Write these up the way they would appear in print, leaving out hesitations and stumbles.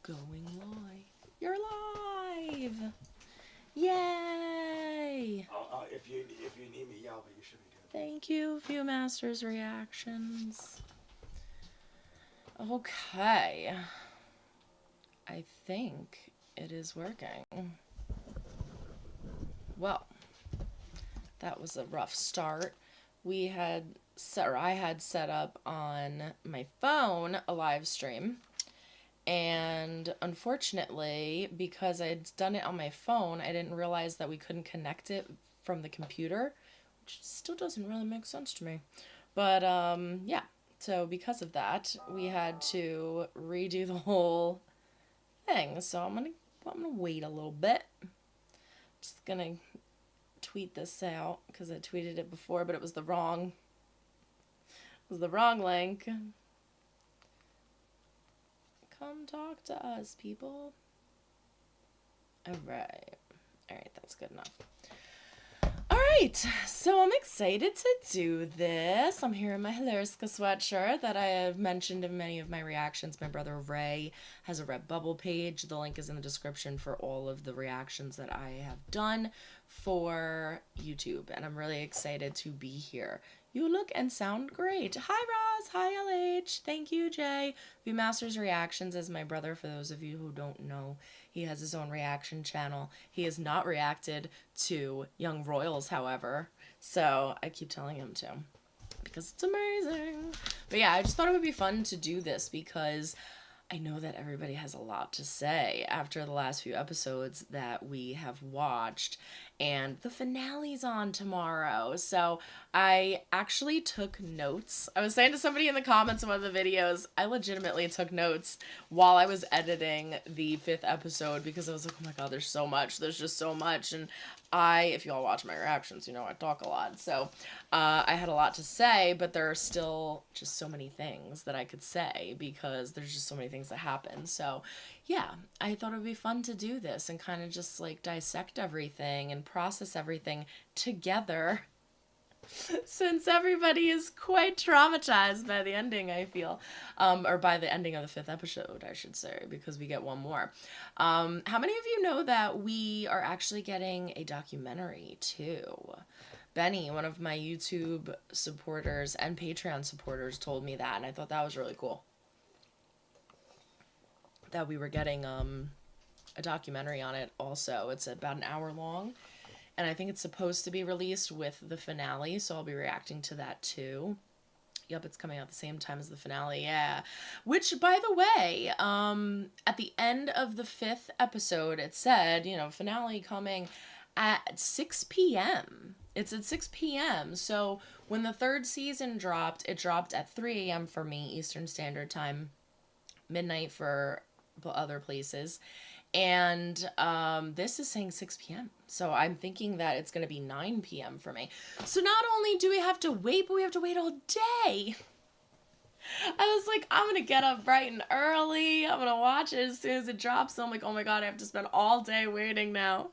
Going live. You're live. Yay. If you need me, yell, but you should be good. Thank you, Viewmasters Reactions. Okay. I think it is working. Well, that was a rough start. I had set up on my phone a live stream. And unfortunately, because I'd done it on my phone, I didn't realize that we couldn't connect it from the computer, which still doesn't really make sense to me. But, yeah. So because of that, we had to redo the whole thing. So I'm gonna wait a little bit. Just gonna tweet this out because I tweeted it before, but it was the wrong link. Come talk to us, people. Alright, that's good enough. Alright, so I'm excited to do this. I'm here in my Hilariska sweatshirt that I have mentioned in many of my reactions. My brother Ray has a Redbubble page. The link is in the description for all of the reactions that I have done for YouTube, and I'm really excited to be here. You look and sound great. Hi, Roz. Hi, LH. Thank you, Jay. Viewmasters Reactions is my brother, for those of you who don't know. He has his own reaction channel. He has not reacted to Young Royals, however, so I keep telling him to because it's amazing. But yeah, I just thought it would be fun to do this because I know that everybody has a lot to say after the last few episodes that we have watched, and the finale's on tomorrow. So I actually took notes. I was saying to somebody in the comments of one of the videos, I legitimately took notes while I was editing the 5th episode because I was like, oh my god, there's so much. There's just so much. And if you all watch my reactions, you know I talk a lot. So I had a lot to say, but there are still just so many things that I could say because there's just so many things that happen. So yeah, I thought it would be fun to do this and kind of just like dissect everything and process everything together. Since everybody is quite traumatized by the ending, I feel. Or by the ending of the 5th episode, I should say, because we get one more. How many of you know that we are actually getting a documentary, too? Benny, one of my YouTube supporters and Patreon supporters, told me that, and I thought that was really cool. That we were getting a documentary on it also. It's about an hour long. And I think it's supposed to be released with the finale, so I'll be reacting to that too. Yep, it's coming out the same time as the finale, yeah. Which, by the way, at the end of the 5th episode, it said, you know, finale coming at 6 p.m. It's at 6 p.m. So when the 3rd season dropped, it dropped at 3 a.m. for me, Eastern Standard Time, midnight for other places. And this is saying 6 p.m. So I'm thinking that it's going to be 9 p.m. for me. So not only do we have to wait, but we have to wait all day. I was like, I'm going to get up bright and early. I'm going to watch it as soon as it drops. So I'm like, oh my god, I have to spend all day waiting now.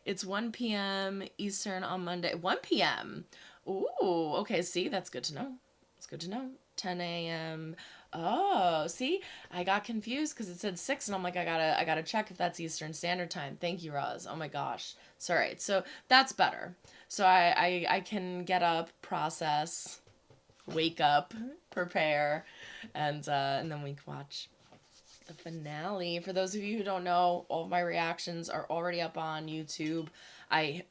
It's 1 p.m. Eastern on Monday. 1 p.m. Ooh, okay, see, that's good to know. It's good to know. 10 a.m. Oh, see, I got confused because it said 6, and I'm like, I gotta check if that's Eastern Standard Time. Thank you, Roz. Oh my gosh. Sorry. So that's better. So I can get up, process, wake up, prepare, and then we can watch the finale. For those of you who don't know, all of my reactions are already up on YouTube. I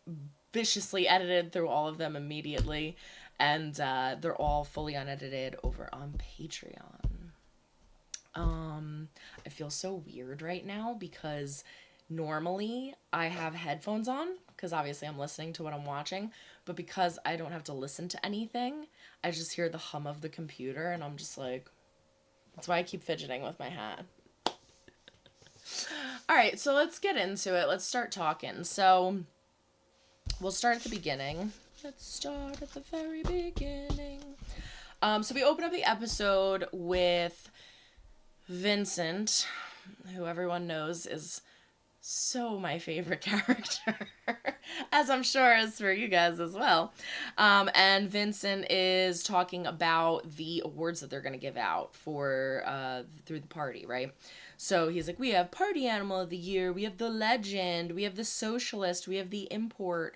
viciously edited through all of them immediately, and they're all fully unedited over on Patreon. I feel so weird right now because normally I have headphones on because obviously I'm listening to what I'm watching, but because I don't have to listen to anything, I just hear the hum of the computer and I'm just like, that's why I keep fidgeting with my hat. Alright, so let's get into it. Let's start talking. So we'll start at the beginning. Let's start at the very beginning. So we open up the episode with Vincent, who everyone knows is so my favorite character, as I'm sure is for you guys as well. And Vincent is talking about the awards that they're going to give out for through the party, right? So he's like, we have Party Animal of the Year, we have the Legend, we have the Socialist, we have the Import,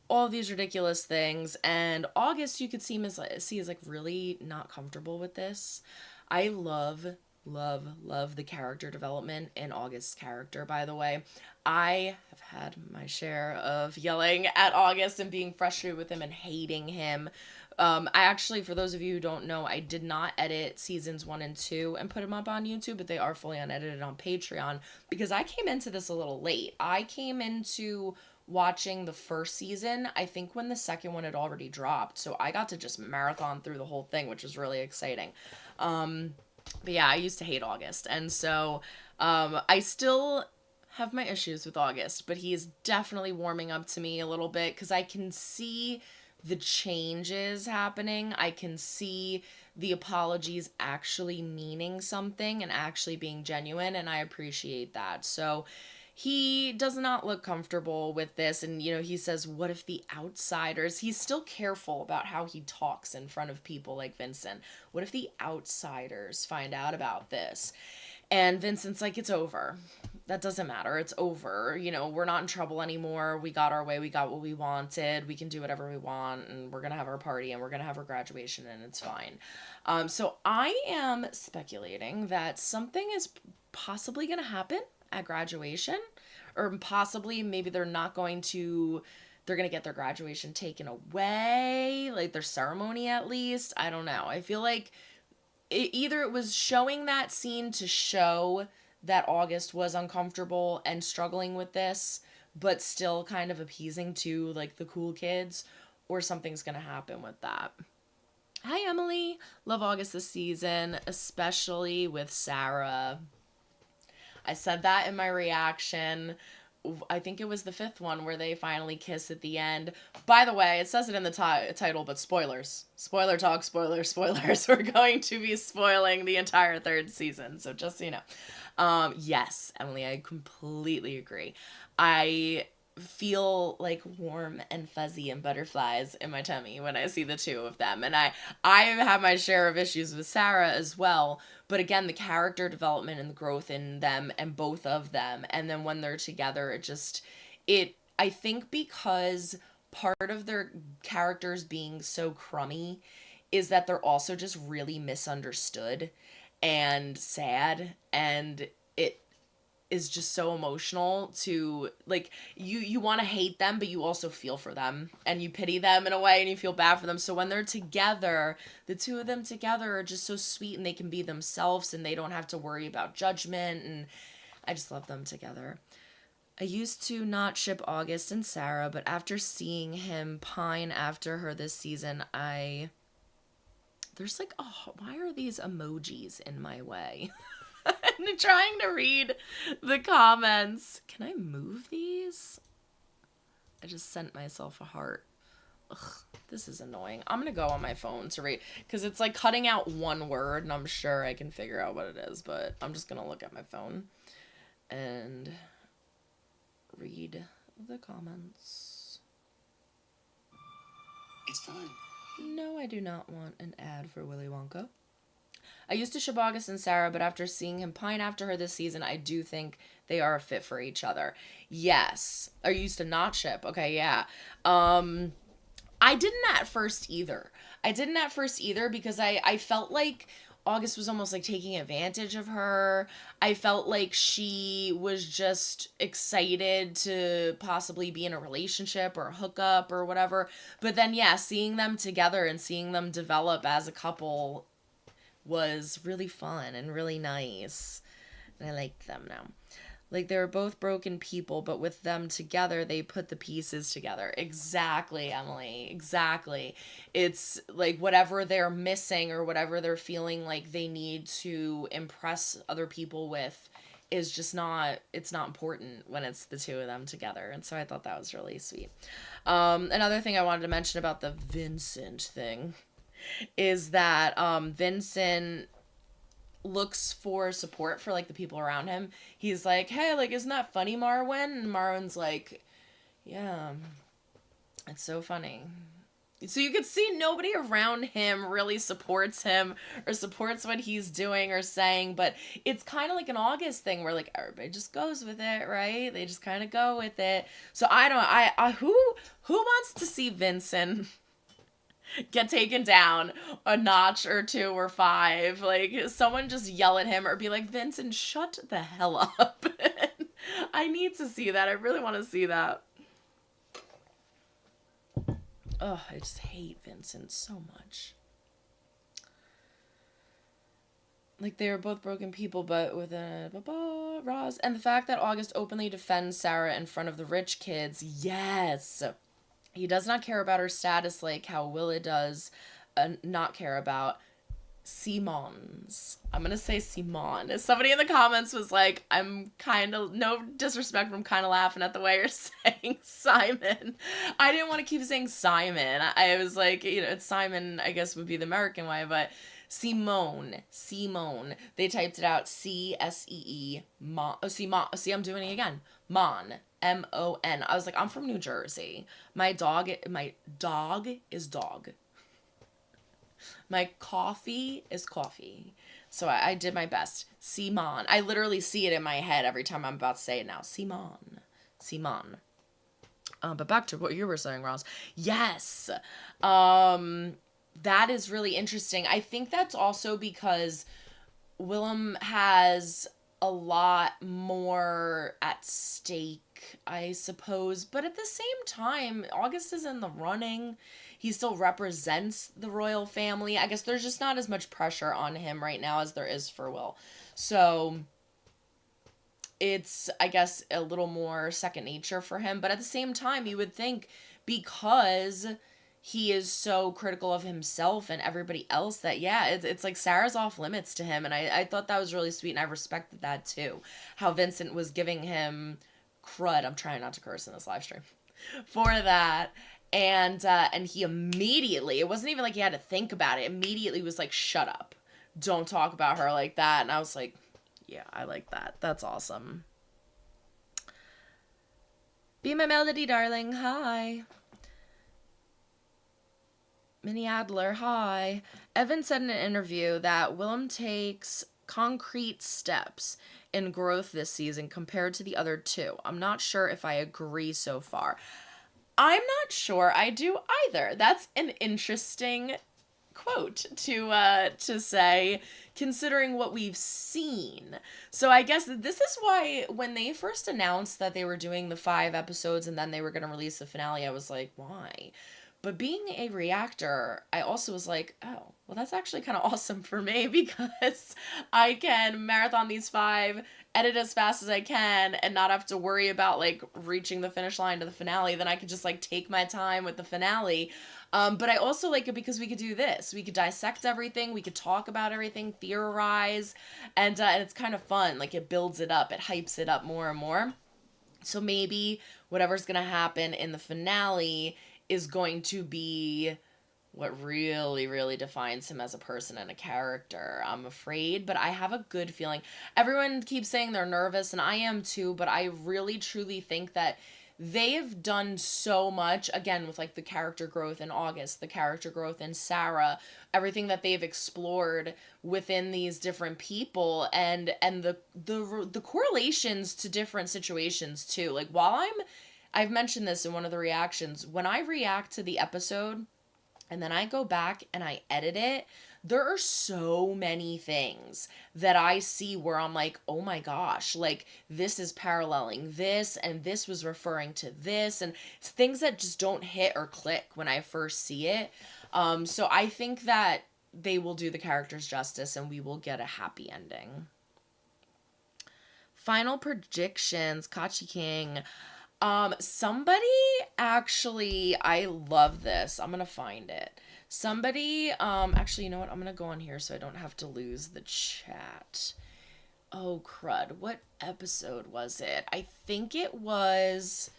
all these ridiculous things. And August, you could see is like really not comfortable with this. I love the character development in August's character, by the way. I have had my share of yelling at August and being frustrated with him and hating him. I actually, for those of you who don't know, I did not edit seasons 1 and 2 and put them up on YouTube, but they are fully unedited on Patreon because I came into this a little late. I came into watching the first season, I think when the second one had already dropped, so I got to just marathon through the whole thing, which was really exciting. But yeah, I used to hate August, and so I still have my issues with August, but he is definitely warming up to me a little bit because I can see the changes happening. I can see the apologies actually meaning something and actually being genuine, and I appreciate that. So he does not look comfortable with this, and he says, what if the outsiders, he's still careful about how he talks in front of people like Vincent, what if the outsiders find out about this? And Vincent's like, it's over, that doesn't matter, it's over, we're not in trouble anymore, we got our way, we got what we wanted, we can do whatever we want, and we're gonna have our party and we're gonna have our graduation and it's fine. So I am speculating that something is possibly gonna happen at graduation, or possibly maybe they're going to get their graduation taken away, like their ceremony at least. I don't know. I feel like either it was showing that scene to show that August was uncomfortable and struggling with this, but still kind of appeasing to like the cool kids, or something's gonna happen with that. Hi, Emily. Love August this season, especially with Sarah. I said that in my reaction. I think it was the 5th one where they finally kiss at the end. By the way, it says it in the title, but spoilers. Spoiler talk, spoilers. We're going to be spoiling the entire 3rd season, so just so you know. Yes, Emily, I completely agree. I feel like warm and fuzzy and butterflies in my tummy when I see the two of them. And I have my share of issues with Sarah as well. But again, the character development and the growth in them and both of them. And then when they're together, I think because part of their characters being so crummy is that they're also just really misunderstood and sad, and it is just so emotional to, like, you want to hate them, but you also feel for them and you pity them in a way and you feel bad for them. So when they're together, the two of them together are just so sweet and they can be themselves and they don't have to worry about judgment, and I just love them together. I used to not ship August and Sarah, but after seeing him pine after her this season, there's like, oh, why are these emojis in my way? I'm trying to read the comments. Can I move these? I just sent myself a heart. Ugh, this is annoying. I'm gonna go on my phone to read, because it's like cutting out one word, and I'm sure I can figure out what it is, but I'm just gonna look at my phone and read the comments. It's fine. No, I do not want an ad for Willy Wonka. I used to ship August and Sarah, but after seeing him pine after her this season, I do think they are a fit for each other. Yes. I used to not ship. Okay, yeah. I didn't at first either. Because I felt like August was almost like taking advantage of her. I felt like she was just excited to possibly be in a relationship or a hookup or whatever. But then, yeah, seeing them together and seeing them develop as a couple was really fun and really nice. And I like them now. Like, they were both broken people, but with them together, they put the pieces together. Exactly, Emily. Exactly. It's like whatever they're missing or whatever they're feeling like they need to impress other people with is just not, it's not important when it's the two of them together. And so I thought that was really sweet. Another thing I wanted to mention about the Vincent thing is that Vincent looks for support for, like, the people around him. He's like, hey, like, isn't that funny, Marwyn? And Marwyn's like, yeah, it's so funny. So you could see nobody around him really supports him or supports what he's doing or saying, but it's kind of like an August thing where, like, everybody just goes with it, right? They just kind of go with it. So I don't, who wants to see Vincent get taken down a notch or 2 or 5? Like, someone just yell at him or be like, Vincent, shut the hell up. I need to see that. I really want to see that. Oh, I just hate Vincent so much. Like, they are both broken people, but with a Roz. And the fact that August openly defends Sarah in front of the rich kids. Yes. He does not care about her status like how Willa does not care about Simon's. I'm going to say Simon. Somebody in the comments was like, I'm kind of, no disrespect, I'm kind of laughing at the way you're saying Simon. I didn't want to keep saying Simon. I was like, you know, it's Simon, I guess would be the American way, but Simone. They typed it out C-S-E-E. Mon. Oh, Simon. See, I'm doing it again. Mon. M-O-N. I was like, I'm from New Jersey. My dog is dog. My coffee is coffee. So I did my best. Simon. I literally see it in my head every time I'm about to say it now. Simon. But back to what you were saying, Ross. Yes. That is really interesting. I think that's also because Wilhelm has a lot more at stake, I suppose. But at the same time, August is in the running. He still represents the royal family. I guess there's just not as much pressure on him right now as there is for Will. So it's, I guess, a little more second nature for him. But at the same time, you would think because he is so critical of himself and everybody else that, yeah, it's like Sarah's off limits to him. And I thought that was really sweet, and I respected that too. How Vincent was giving him crud. I'm trying not to curse in this live stream. For that. And he immediately, it wasn't even like he had to think about it, immediately was like, shut up. Don't talk about her like that. And I was like, yeah, I like that. That's awesome. Be my melody, darling. Hi. Minnie Adler, hi. Evan said in an interview that Wilhelm takes concrete steps in growth this season compared to the other 2. I'm not sure if I agree so far. I'm not sure I do either. That's an interesting quote to say, considering what we've seen. So I guess this is why when they first announced that they were doing the 5 episodes and then they were going to release the finale, I was like, why? But being a reactor, I also was like, oh, well, that's actually kind of awesome for me because I can marathon these 5, edit as fast as I can, and not have to worry about, like, reaching the finish line to the finale. Then I could just, like, take my time with the finale. But I also like it because we could do this. We could dissect everything. We could talk about everything, theorize, and it's kind of fun. Like, it builds it up. It hypes it up more and more. So maybe whatever's going to happen in the finale is going to be what really, really defines him as a person and a character, I'm afraid. But I have a good feeling. Everyone keeps saying they're nervous, and I am too, but I really, truly think that they've done so much, again, with, like, the character growth in August, the character growth in Sarah, everything that they've explored within these different people, and the correlations to different situations, too. Like, while I've mentioned this in one of the reactions, when I react to the episode and then I go back and I edit it, there are so many things that I see where I'm like, oh my gosh, like, this is paralleling this, and this was referring to this, and it's things that just don't hit or click when I first see it. So I think that they will do the characters justice and we will get a happy ending. Final predictions, Kachi King. Somebody actually, I love this. I'm gonna find it. Somebody, actually, you know what? I'm gonna go on here so I don't have to lose the chat. Oh, crud. What episode was it? I think it was,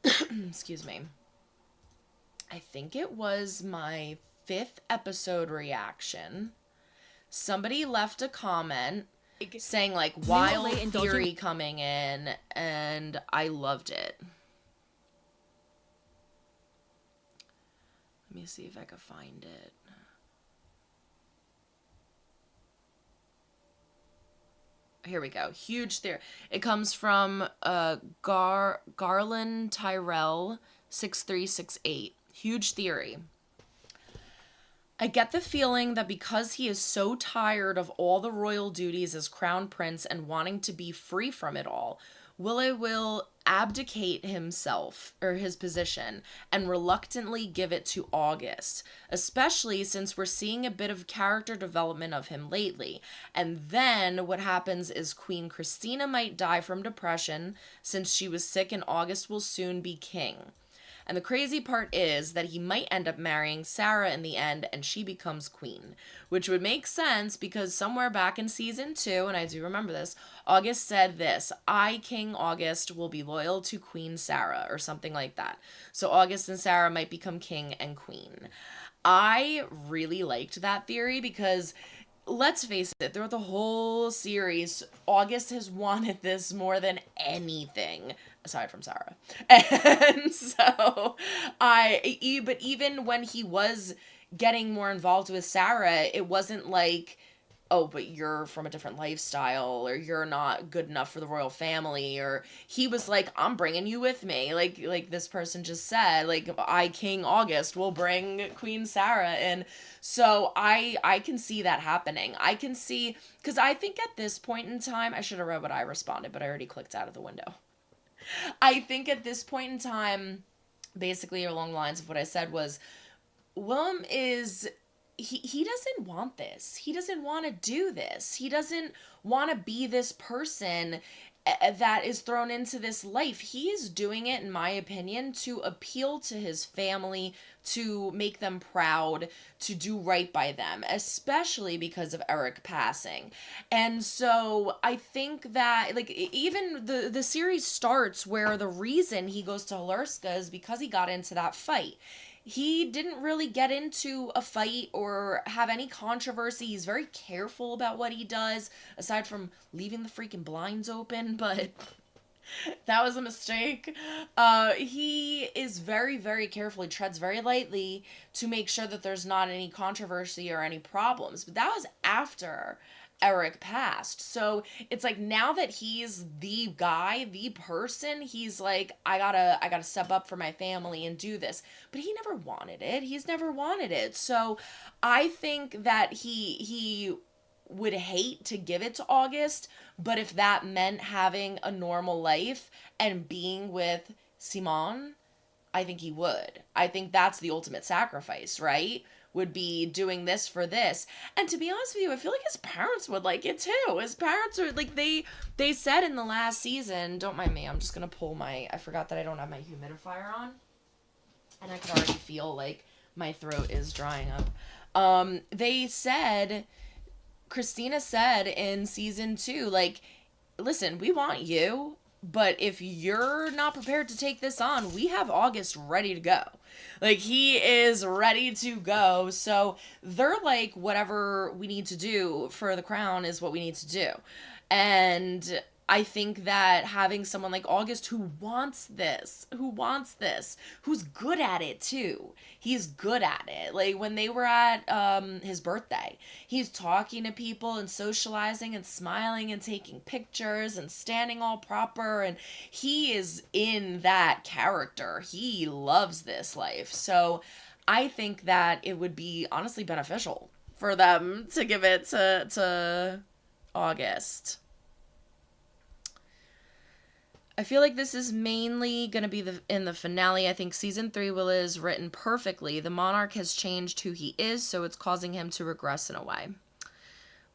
excuse me. I think it was my 5th episode reaction. somebody left a comment saying, like, wild theory coming in, and I loved it. Let me see if I can find it. Here we go. Huge theory. It comes from Garland Tyrell 6368. Huge theory. I get the feeling that because he is so tired of all the royal duties as crown prince and wanting to be free from it all, Willie will abdicate himself or his position and reluctantly give it to August, especially since we're seeing a bit of character development of him lately. And then what happens is Queen Christina might die from depression since she was sick, and August will soon be king. And the crazy part is that he might end up marrying Sarah in the end, and she becomes queen, which would make sense because somewhere back in season 2, and I do remember this, August said this: I, King August, will be loyal to Queen Sarah, or something like that. So August and Sarah might become king and queen. I really liked that theory because, let's face it, throughout the whole series, August has wanted this more than anything, aside from Sarah. And so, but even when he was getting more involved with Sarah, it wasn't like, oh, but you're from a different lifestyle, or you're not good enough for the royal family, or he was like, I'm bringing you with me, like this person just said, like, I, King August, will bring Queen Sarah in. So I can see that happening. I can see, because I think at this point in time, I should have read what I responded, but I already clicked out of the window. I think at this point in time, basically along the lines of what I said was, Wilhelm is, he doesn't want this. He doesn't want to do this. He doesn't want to be this person that is thrown into this life. He is doing it, in my opinion, to appeal to his family, to make them proud, to do right by them, especially because of Eric passing. And so I think that, like, even the series starts where the reason he goes to Halerska is because he got into that fight. He didn't really get into a fight or have any controversy. He's very careful about what he does, aside from leaving the freaking blinds open, but that was a mistake. He is very, very careful. He treads very lightly to make sure that there's not any controversy or any problems. But that was after Eric passed. So it's like, now that he's the guy, the person, he's like, I gotta step up for my family and do this. But he never wanted it. He's never wanted it. So I think that he would hate to give it to August, but if that meant having a normal life and being with Simon, I think he would. I think that's the ultimate sacrifice, right? Would be doing this for this. And to be honest with you, I feel like his parents would like it too. His parents are like, they said in the last season, don't mind me, I'm just gonna pull I forgot that I don't have my humidifier on, and I can already feel like my throat is drying up. They said, Christina said in season 2, like, listen, we want you, but if you're not prepared to take this on, we have August ready to go. Like, he is ready to go. So they're like, whatever we need to do for the crown is what we need to do. And I think that having someone like August who wants this, who's good at it too. He's good at it. Like, when they were at his birthday, he's talking to people and socializing and smiling and taking pictures and standing all proper, and he is in that character. He loves this life. So I think that it would be honestly beneficial for them to give it to August. I feel like this is mainly going to be in the finale. I think season 3 is written perfectly. The monarch has changed who he is, so it's causing him to regress in a way.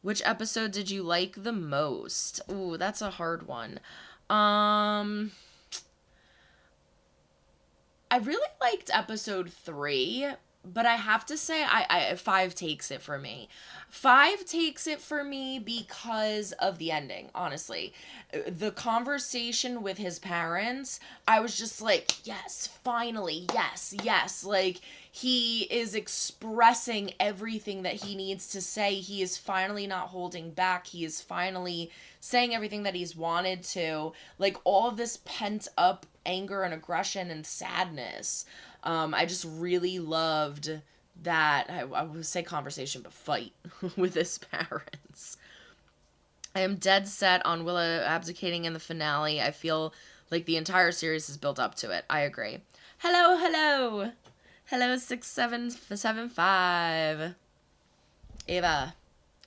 Which episode did you like the most? Ooh, that's a hard one. I really liked episode 3. but I have to say, I 5 takes it for me. 5 takes it for me because of the ending, honestly. The conversation with his parents, I was just like, yes, finally, yes, yes. Like, he is expressing everything that he needs to say. He is finally not holding back. He is finally saying everything that he's wanted to. Like, all of this pent up anger and aggression and sadness. I just really loved that, I would say conversation, but fight with his parents. I am dead set on Willow abdicating in the finale. I feel like the entire series is built up to it. I agree. Hello, hello. Hello, 6775. Ava,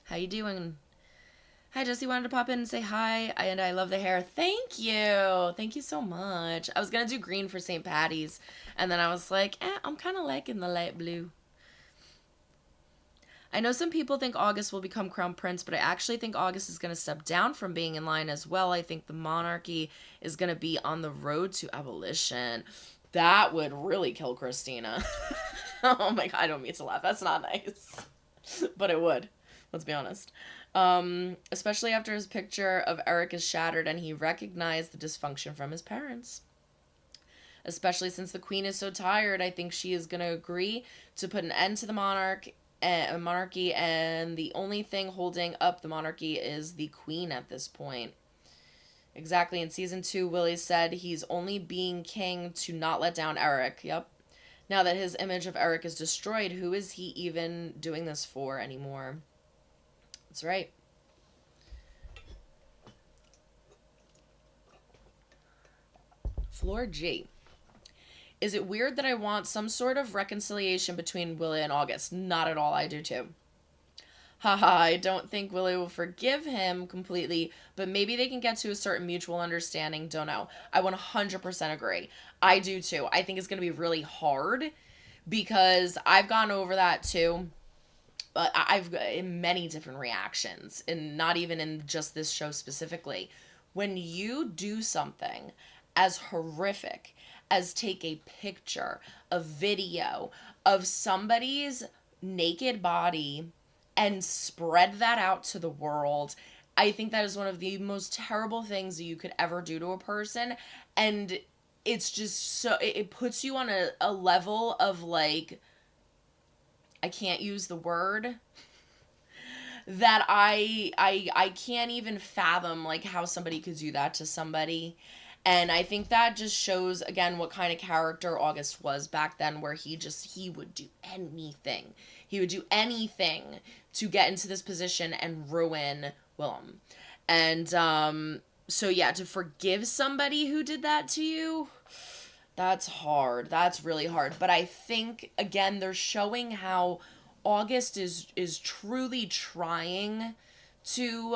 how you doing? Hi, Jesse wanted to pop in and say hi, and I love the hair. Thank you. Thank you so much. I was going to do green for St. Patty's, and then I was like, I'm kind of liking the light blue. I know some people think August will become crown prince, but I actually think August is going to step down from being in line as well. I think the monarchy is going to be on the road to abolition. That would really kill Christina. Oh my God, I don't mean to laugh. That's not nice. But it would. Let's be honest. Especially after his picture of Eric is shattered and he recognized the dysfunction from his parents. Especially since the queen is so tired, I think she is going to agree to put an end to the monarchy, and the only thing holding up the monarchy is the queen at this point. Exactly. In season 2, Willie said he's only being king to not let down Eric. Yep. Now that his image of Eric is destroyed, who is he even doing this for anymore? That's right. Floor G. Is it weird that I want some sort of reconciliation between Willie and August? Not at all. I do too. Haha, I don't think Willie will forgive him completely, but maybe they can get to a certain mutual understanding. Don't know. I 100% agree. I do too. I think it's going to be really hard because I've gone over that too. But I've in many different reactions, and not even in just this show specifically. When you do something as horrific as take a picture, a video of somebody's naked body and spread that out to the world, I think that is one of the most terrible things that you could ever do to a person. And it's just so, it puts you on a level of like, I can't use the word, that I can't even fathom like how somebody could do that to somebody. And I think that just shows again what kind of character August was back then, where he would do anything. He would do anything to get into this position and ruin Wilhelm. And so yeah, to forgive somebody who did that to you, that's hard. That's really hard. But I think again they're showing how August is truly trying to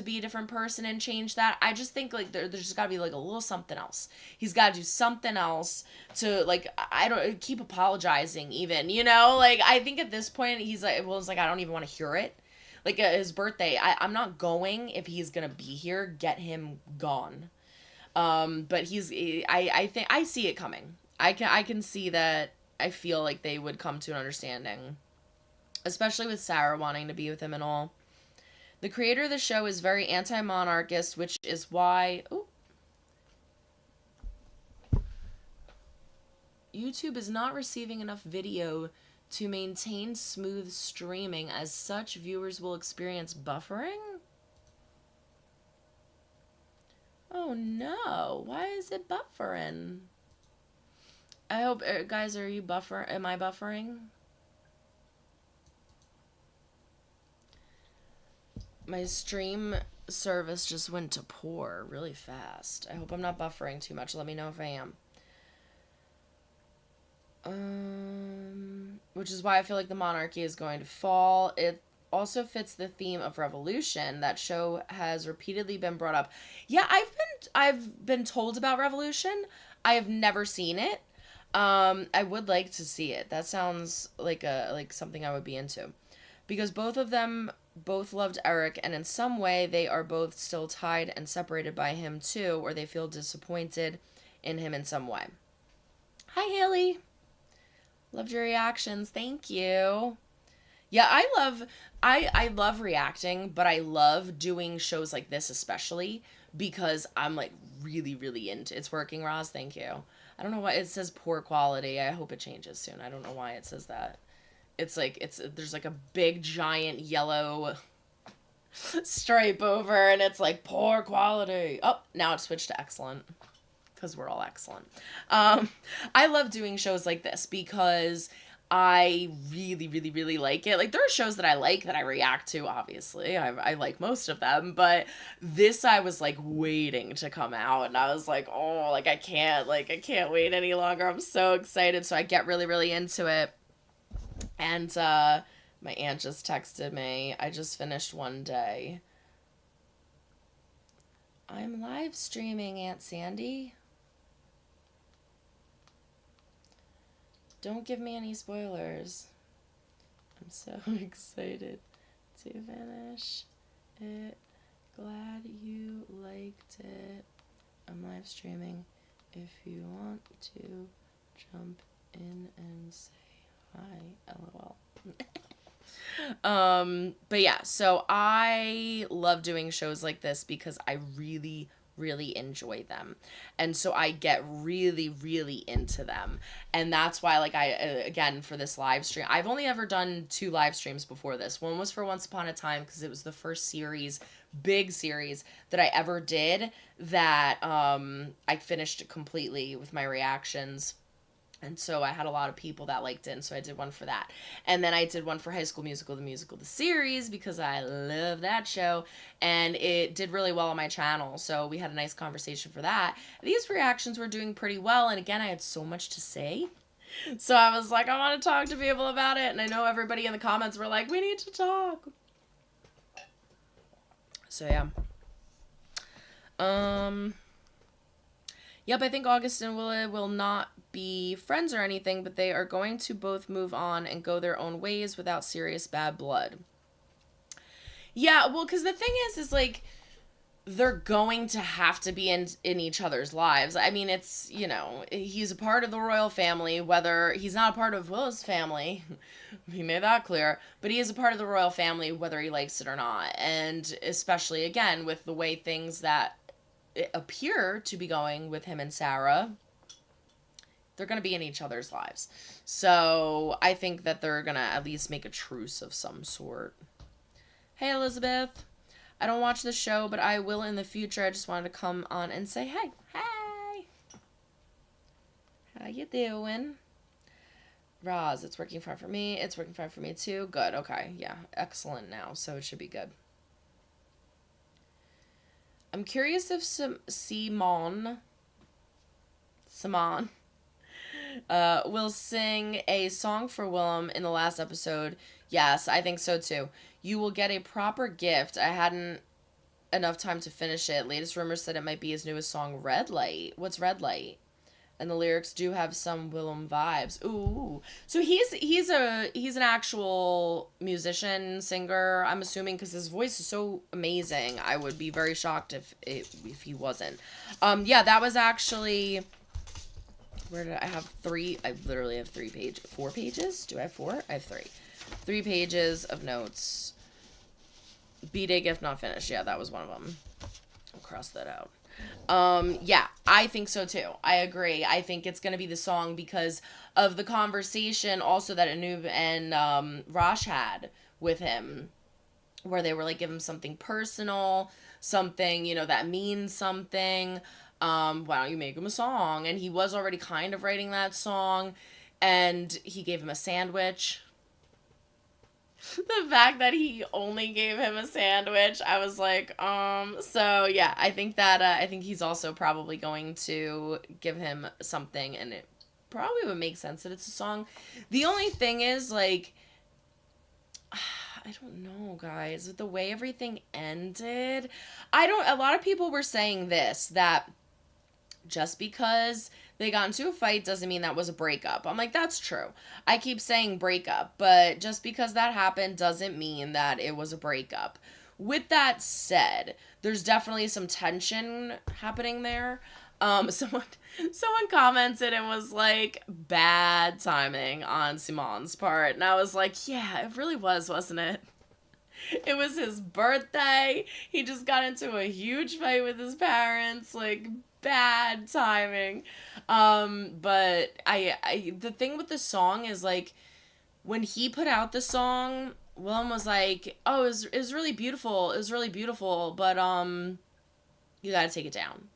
be a different person and change that. I just think like there's just got to be like a little something else. He's got to do something else to like, I don't keep apologizing even, you know? Like I think at this point he's like, well, it's like I don't even want to hear it. Like at his birthday, I'm not going. If he's gonna be here, get him gone. But I think I see it coming. I can see that. I feel like they would come to an understanding, especially with Sarah wanting to be with him and all. The creator of the show is very anti-monarchist, which is why YouTube is not receiving enough video to maintain smooth streaming. As such, viewers will experience buffering. Oh no, why is it buffering? I hope, guys, are you am I buffering? My stream service just went to poor really fast. I hope I'm not buffering too much. Let me know if I am. Which is why I feel like the monarchy is going to fall. It also fits the theme of revolution. That show has repeatedly been brought up. Yeah, I've been told about Revolution. I have never seen it. I would like to see it. That sounds like something I would be into. Because both of them both loved Eric, and in some way they are both still tied and separated by him too, or they feel disappointed in him in some way. Hi, Haley. Loved your reactions. Thank you. Yeah, I love reacting, but I love doing shows like this especially because I'm like really, really into it's working, Roz. Thank you. I don't know why it says poor quality. I hope it changes soon. I don't know why it says that. It's like there's like a big giant yellow stripe over and it's like poor quality. Oh, now it switched to excellent because we're all excellent. I love doing shows like this because I really, really, really like it. Like, there are shows that I like that I react to, obviously. I like most of them, but this I was, like, waiting to come out, and I was like, oh, like, I can't wait any longer. I'm so excited, so I get really, really into it. And, my aunt just texted me. I just finished one day. I'm live streaming, Aunt Sandy. Don't give me any spoilers. I'm so excited to finish it. Glad you liked it. I'm live streaming. If you want to jump in and say hi, lol. But yeah, so I love doing shows like this because I really, really enjoy them. And so I get really, really into them. And that's why, like, again, for this live stream, I've only ever done 2 live streams before this. One was for Once Upon a Time because it was the first series, big series that I ever did that I finished completely with my reactions. And so I had a lot of people that liked it, and so I did one for that. And then I did one for High School Musical, the series, because I love that show, and it did really well on my channel, so we had a nice conversation for that. These reactions were doing pretty well, and again, I had so much to say. So I was like, I want to talk to people about it, and I know everybody in the comments were like, we need to talk. So yeah. Yep, I think August and Willa will not be friends or anything, but they are going to both move on and go their own ways without serious bad blood. Yeah, well, because the thing is like, they're going to have to be in each other's lives. I mean, it's, you know, he's a part of the royal family, whether he's not a part of Willa's family. He made that clear. But he is a part of the royal family, whether he likes it or not. And especially, again, with the way things that appear to be going with him and Sarah, they're going to be in each other's lives. So I think that they're going to at least make a truce of some sort. Hey, Elizabeth. I don't watch the show, but I will in the future. I just wanted to come on and say hey. Hey. How you doing? Roz, it's working fine for me. It's working fine for me too. Good. Okay. Yeah. Excellent now. So it should be good. I'm curious if Simon will sing a song for Wilhelm in the last episode. Yes, I think so too. You will get a proper gift. I hadn't enough time to finish it. Latest rumors said it might be his newest song, Red Light. What's Red Light? And the lyrics do have some Wilhelm vibes. Ooh. So he's an actual musician, singer, I'm assuming, because his voice is so amazing. I would be very shocked if he wasn't. Yeah, that was actually... Where did I have 3? I literally have 4 pages? Do I have 4? I have 3. 3 pages of notes. B-Day gift not finished. Yeah, that was one of them. I'll cross that out. Yeah, I think so too. I agree. I think it's going to be the song because of the conversation also that Anub and Rosh had with him, where they were like, give him something personal, something, you know, that means something. Why don't you make him a song? And he was already kind of writing that song, and he gave him a sandwich. The fact that he only gave him a sandwich, I was like, so yeah, I think that, I think he's also probably going to give him something, and it probably would make sense that it's a song. The only thing is, like, I don't know, guys, with the way everything ended, a lot of people were saying this, that just because they got into a fight doesn't mean that was a breakup. I'm like, that's true. I keep saying breakup, but just because that happened doesn't mean that it was a breakup. With that said, there's definitely some tension happening there. Someone commented and was like, bad timing on Simon's part. And I was like, yeah, it really was, wasn't it? It was his birthday. He just got into a huge fight with his parents. Like, bad timing. But I the thing with the song is, like, when he put out the song, Willem was like, oh, it was really beautiful. It was really beautiful, but, you gotta take it down.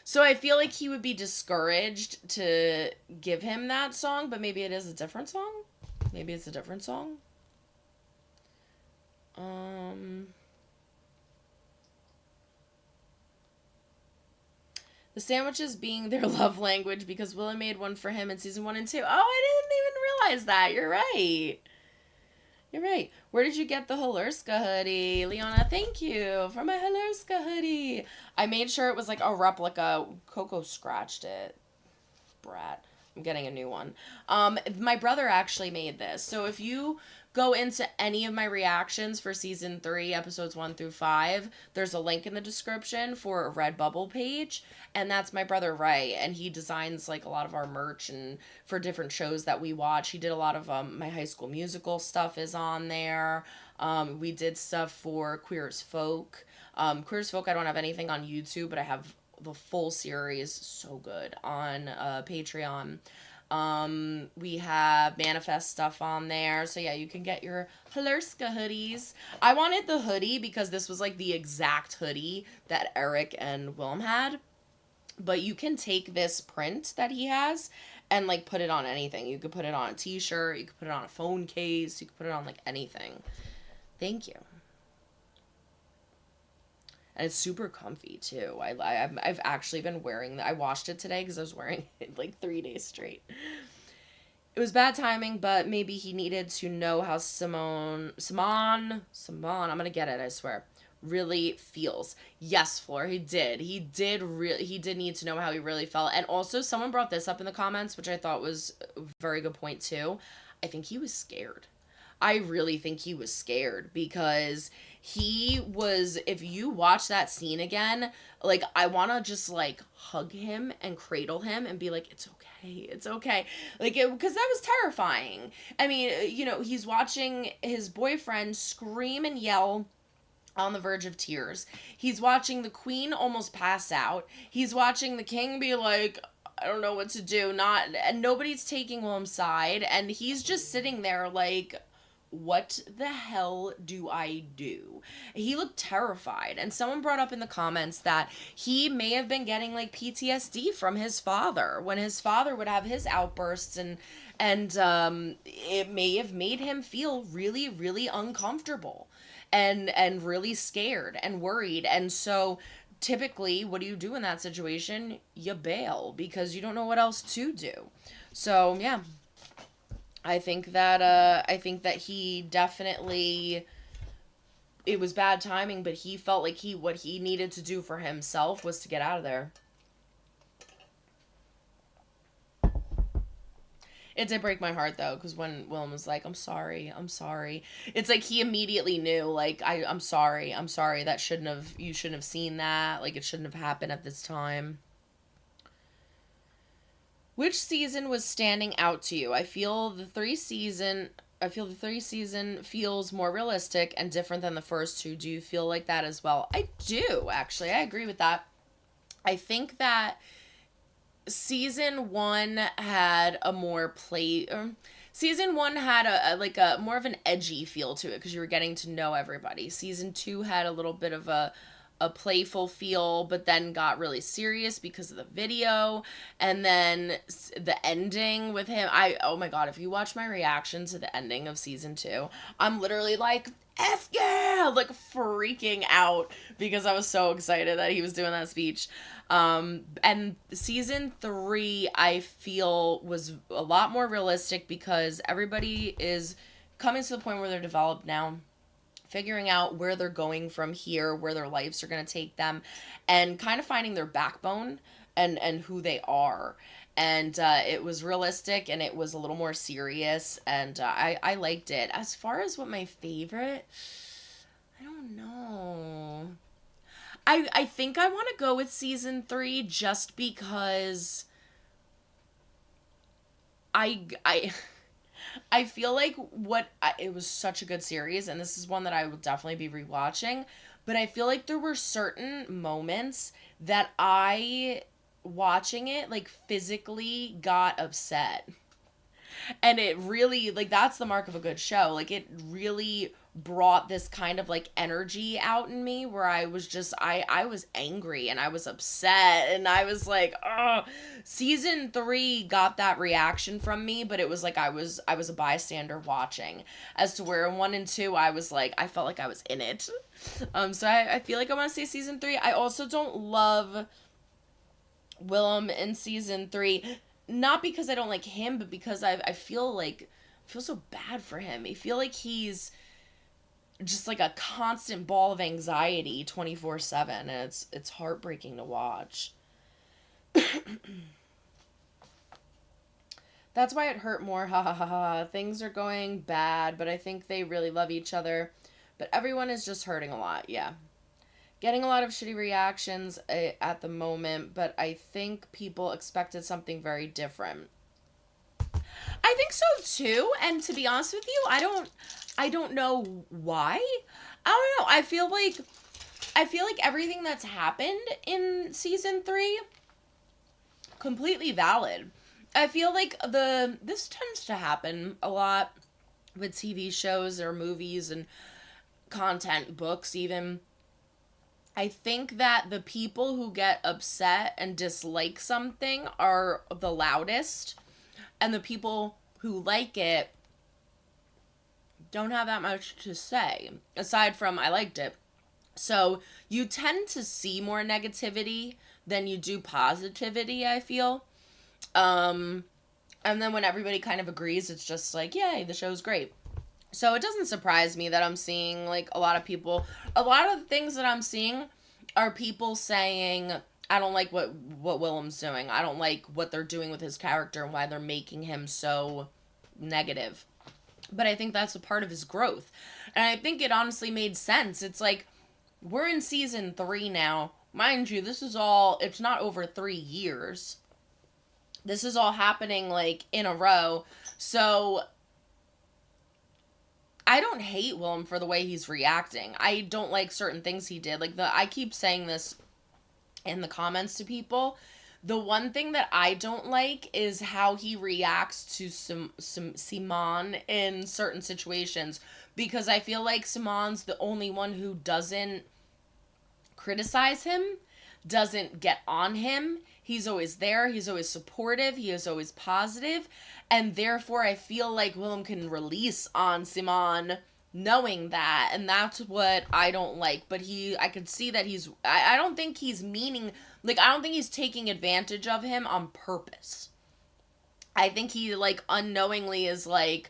So I feel like he would be discouraged to give him that song, but maybe it is a different song? Maybe it's a different song? The sandwiches being their love language because Willow made one for him in season 1 and 2. Oh, I didn't even realize that. You're right. You're right. Where did you get the Halerska hoodie? Leona, thank you for my Halerska hoodie. I made sure it was like a replica. Coco scratched it. Brat. I'm getting a new one. My brother actually made this. So if you go into any of my reactions for season 3, episodes 1 through 5, there's a link in the description for a Redbubble page, and that's my brother Ray, and he designs like a lot of our merch and for different shows that we watch. He did a lot of my High School Musical stuff is on there. We did stuff for Queer as Folk. Queer as Folk, I don't have anything on YouTube, but I have the full series, so good, on Patreon. We have Manifest stuff on there. So yeah, you can get your Halerska hoodies. I wanted the hoodie because this was like the exact hoodie that Eric and Wilhelm had. But you can take this print that he has and like put it on anything. You could put it on a t-shirt. You could put it on a phone case. You could put it on like anything. Thank you. And it's super comfy too. I've actually been wearing that. I washed it today because I was wearing it like 3 days straight. It was bad timing, but maybe he needed to know how Simon, I'm gonna get it, I swear, really feels. Yes, Floor, he did. He did need to know how he really felt. And also, someone brought this up in the comments, which I thought was a very good point too. I think he was scared. I really think he was scared because he was, if you watch that scene again, like, I want to just, like, hug him and cradle him and be like, it's okay, it's okay. Like, because that was terrifying. I mean, you know, he's watching his boyfriend scream and yell on the verge of tears. He's watching the queen almost pass out. He's watching the king be like, I don't know what to do. And nobody's taking Willem's side. And he's just sitting there like, what the hell do I do? He looked terrified. And someone brought up in the comments that he may have been getting like PTSD from his father when his father would have his outbursts, and it may have made him feel really, really uncomfortable and really scared and worried. And so typically, what do you do in that situation? You bail because you don't know what else to do. So yeah, I think that he definitely, it was bad timing, but he felt like what he needed to do for himself was to get out of there. It did break my heart though, because when Willem was like, I'm sorry, it's like he immediately knew, like, I'm sorry, that you shouldn't have seen that, like, it shouldn't have happened at this time. Which season was standing out to you? I feel the third season feels more realistic and different than the first two. Do you feel like that as well? I do, actually. I agree with that. I think that season 1 had a more season 1 had a more of an edgy feel to it because you were getting to know everybody. Season 2 had a little bit of a playful feel, but then got really serious because of the video. And then the ending with him, oh my god, if you watch my reaction to the ending of season 2, I'm literally like, F yeah, like freaking out because I was so excited that he was doing that speech. And season 3, I feel, was a lot more realistic because everybody is coming to the point where they're developed now, figuring out where they're going from here, where their lives are going to take them, and kind of finding their backbone and who they are. And it was realistic, and it was a little more serious, and I liked it. As far as what my favorite, I don't know. I think I want to go with season 3 just because I feel like it was such a good series, and this is one that I will definitely be rewatching, but I feel like there were certain moments that I, watching it, like, physically got upset. And it really, like, that's the mark of a good show. Like, it really brought this kind of, like, energy out in me where I was just, I was angry and I was upset and I was like, oh, season 3 got that reaction from me, but it was like I was a bystander watching, as to where in 1 and 2 I was like, I felt like I was in it. So I feel like I want to say season 3. I also don't love Wilhelm in season 3, not because I don't like him, but because I feel so bad for him. I feel like he's just like a constant ball of anxiety 24/7, and it's heartbreaking to watch. That's why it hurt more. Ha ha ha ha. Things are going bad, but I think they really love each other. But everyone is just hurting a lot. Yeah. Getting a lot of shitty reactions at the moment, but I think people expected something very different. I think so too, and to be honest with you, I don't know why. I don't know. I feel like everything that's happened in season 3 completely valid. I feel like this tends to happen a lot with TV shows or movies and content, books even. I think that the people who get upset and dislike something are the loudest, and the people who like it don't have that much to say, aside from I liked it. So you tend to see more negativity than you do positivity, I feel. And then when everybody kind of agrees, it's just like, yay, the show's great. So it doesn't surprise me that I'm seeing, like, a lot of the things that I'm seeing are people saying, I don't like what Wilhelm's doing. I don't like what they're doing with his character and why they're making him so negative. But I think that's a part of his growth. And I think it honestly made sense. It's like, we're in season 3 now. Mind you, it's not over 3 years. This is all happening, like, in a row. So I don't hate Wilhelm for the way he's reacting. I don't like certain things he did. Like, I keep saying this in the comments to people. The one thing that I don't like is how he reacts to Simon in certain situations. Because I feel like Simon's the only one who doesn't criticize him, doesn't get on him. He's always there. He's always supportive. He is always positive. And therefore, I feel like Wilhelm can release on Simon knowing that. And that's what I don't like. But I could see that I don't think he's I don't think he's taking advantage of him on purpose. I think he, like, unknowingly is like,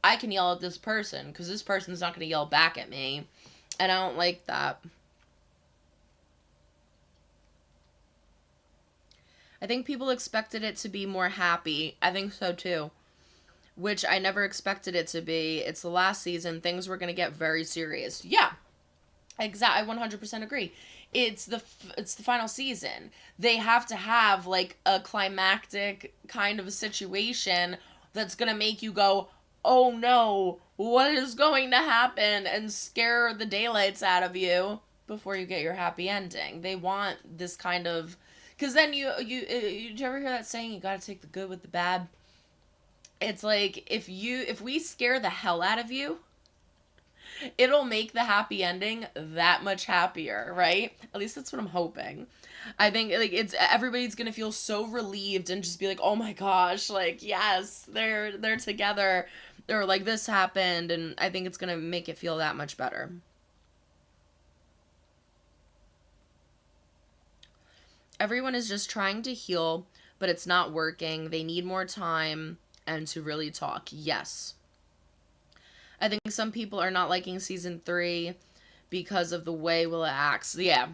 I can yell at this person because this person's not going to yell back at me. And I don't like that. I think people expected it to be more happy. I think so too. Which I never expected it to be. It's the last season. Things were going to get very serious. Yeah. Exactly. I 100% agree. It's the final season. They have to have, like, a climactic kind of a situation that's going to make you go, oh no, what is going to happen? And scare the daylights out of you before you get your happy ending. They want this kind of... Because then you ever hear that saying, you gotta take the good with the bad? It's like, if we scare the hell out of you, it'll make the happy ending that much happier, right? At least that's what I'm hoping. I think, like, everybody's gonna feel so relieved and just be like, oh my gosh, like, yes, they're together, or like this happened, and I think it's gonna make it feel that much better. Everyone is just trying to heal, but it's not working. They need more time and to really talk. Yes. I think some people are not liking season 3 because of the way Willa acts. Yeah.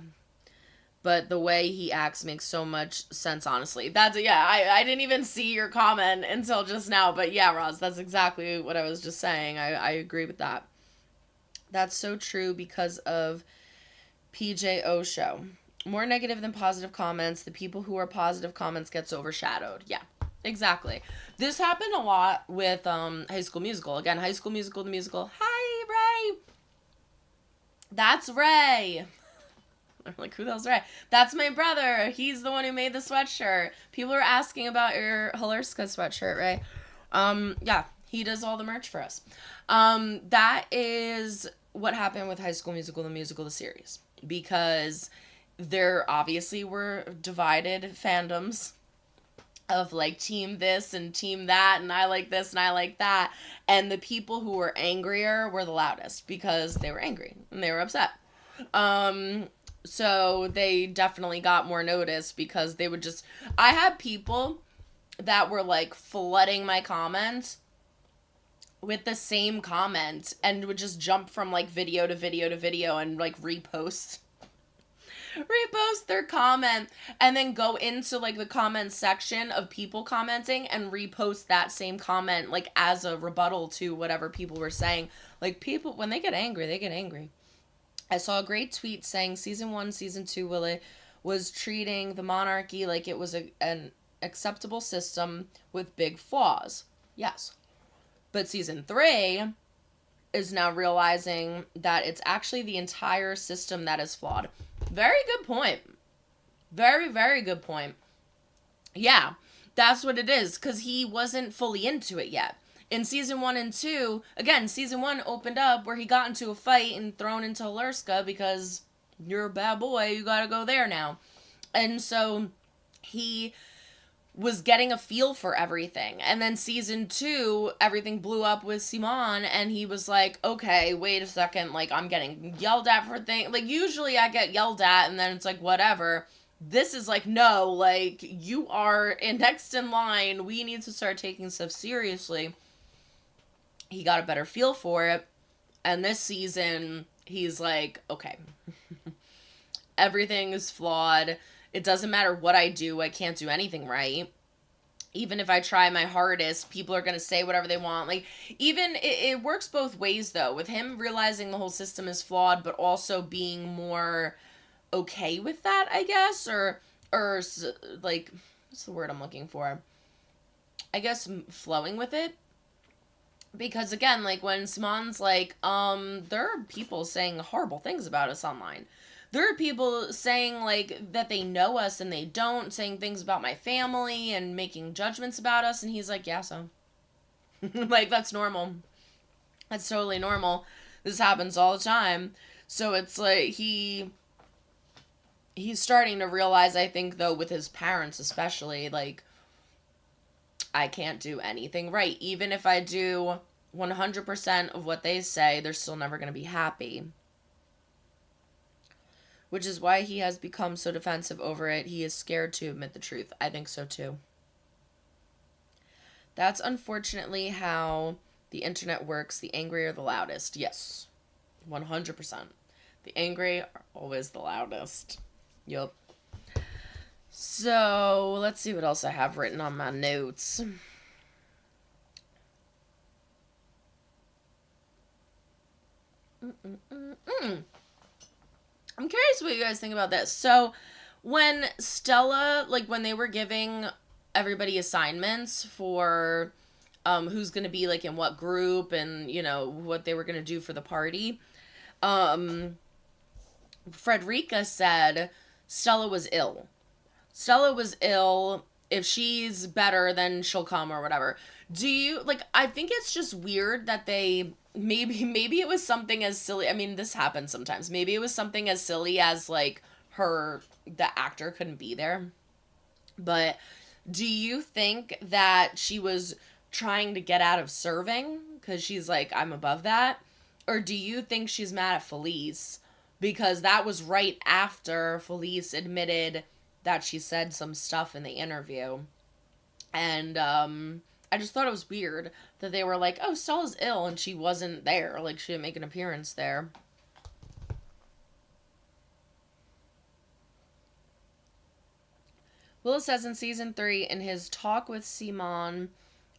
But the way he acts makes so much sense, honestly. I didn't even see your comment until just now. But yeah, Roz, that's exactly what I was just saying. I agree with that. That's so true because of PJO show. More negative than positive comments. The people who are positive comments gets overshadowed. Yeah, exactly. This happened a lot with High School Musical. Again, High School Musical, the musical. Hi, Ray. That's Ray. I'm like, who the hell's Ray? That's my brother. He's the one who made the sweatshirt. People are asking about your Halerska sweatshirt, Ray. Yeah, he does all the merch for us. That is what happened with High School Musical, the series. Because there obviously were divided fandoms of like team this and team that, and I like this and I like that. And the people who were angrier were the loudest because they were angry and they were upset. So they definitely got more notice because they would just... I had people that were like flooding my comments with the same comment and would just jump from like video to video to video and like repost their comment and then go into like the comment section of people commenting and repost that same comment like as a rebuttal to whatever people were saying. Like, people, when they get angry, they get angry. I saw a great tweet saying season 1, season 2 was treating the monarchy like it was an acceptable system with big flaws. Yes. But season 3 is now realizing that it's actually the entire system that is flawed. Very good point. Very, very good point. Yeah, that's what it is, because he wasn't fully into it yet. In season 1 and 2, again, season 1 opened up where he got into a fight and thrown into Halerska because you're a bad boy, you gotta go there now. And so he was getting a feel for everything. And then season 2, everything blew up with Simon, and he was like, okay, wait a second, like, I'm getting yelled at for things. Like, usually I get yelled at, and then it's like, whatever. This is like, no, like, you are next in line. We need to start taking stuff seriously. He got a better feel for it. And this season, he's like, okay, everything is flawed. It doesn't matter what I do. I can't do anything right. Even if I try my hardest, people are going to say whatever they want. Like, even, it works both ways, though. With him realizing the whole system is flawed, but also being more okay with that, I guess. Or like, what's the word I'm looking for? I guess flowing with it. Because, again, like, when Simon's like, there are people saying horrible things about us online. There are people saying, like, that they know us and they don't, saying things about my family and making judgments about us, and he's like, yeah, so. Like, that's normal. That's totally normal. This happens all the time. So it's like, he's starting to realize, I think, though, with his parents especially, like, I can't do anything right. Even if I do 100% of what they say, they're still never going to be happy. Which is why he has become so defensive over it. He is scared to admit the truth. I think so too. That's unfortunately how the internet works. The angry are the loudest. Yes. 100%. The angry are always the loudest. Yup. So, let's see what else I have written on my notes. I'm curious what you guys think about this. So, when Stella, like, when they were giving everybody assignments for who's going to be, like, in what group and, you know, what they were going to do for the party, Frederica said Stella was ill. Stella was ill. If she's better, then she'll come or whatever. Do you, like, I think it's just weird that they, maybe it was something as silly, I mean, this happens sometimes. Maybe it was something as silly as, like, the actor couldn't be there. But do you think that she was trying to get out of serving? Because she's like, I'm above that. Or do you think she's mad at Felice? Because that was right after Felice admitted that she said some stuff in the interview. And I just thought it was weird that they were like, oh, Stella's ill, and she wasn't there. Like, she didn't make an appearance there. Willis says in season 3, in his talk with Simon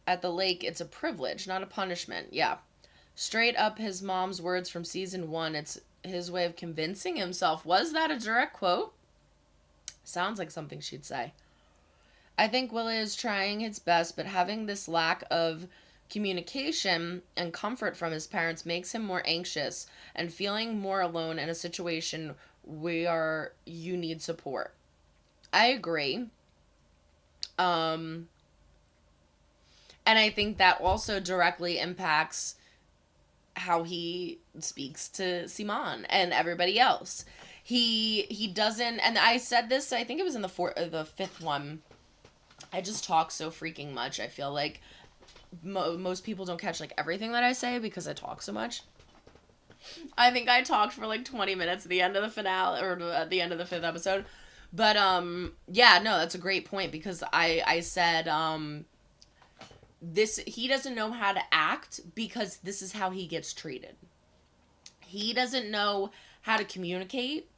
at the lake, it's a privilege, not a punishment. Yeah. Straight up his mom's words from season 1, his way of convincing himself. Was that a direct quote? Sounds like something she'd say. I think Willie is trying his best, but having this lack of communication and comfort from his parents makes him more anxious and feeling more alone in a situation where you need support. I agree. And I think that also directly impacts how he speaks to Simon and everybody else. He doesn't, and I said this, I think it was in the fifth one. I just talk so freaking much. I feel like most people don't catch like everything that I say because I talk so much. I think I talked for like 20 minutes at the end of the finale, or at the end of the fifth episode. But yeah, no, that's a great point, because I said he doesn't know how to act because this is how he gets treated. He doesn't know how to communicate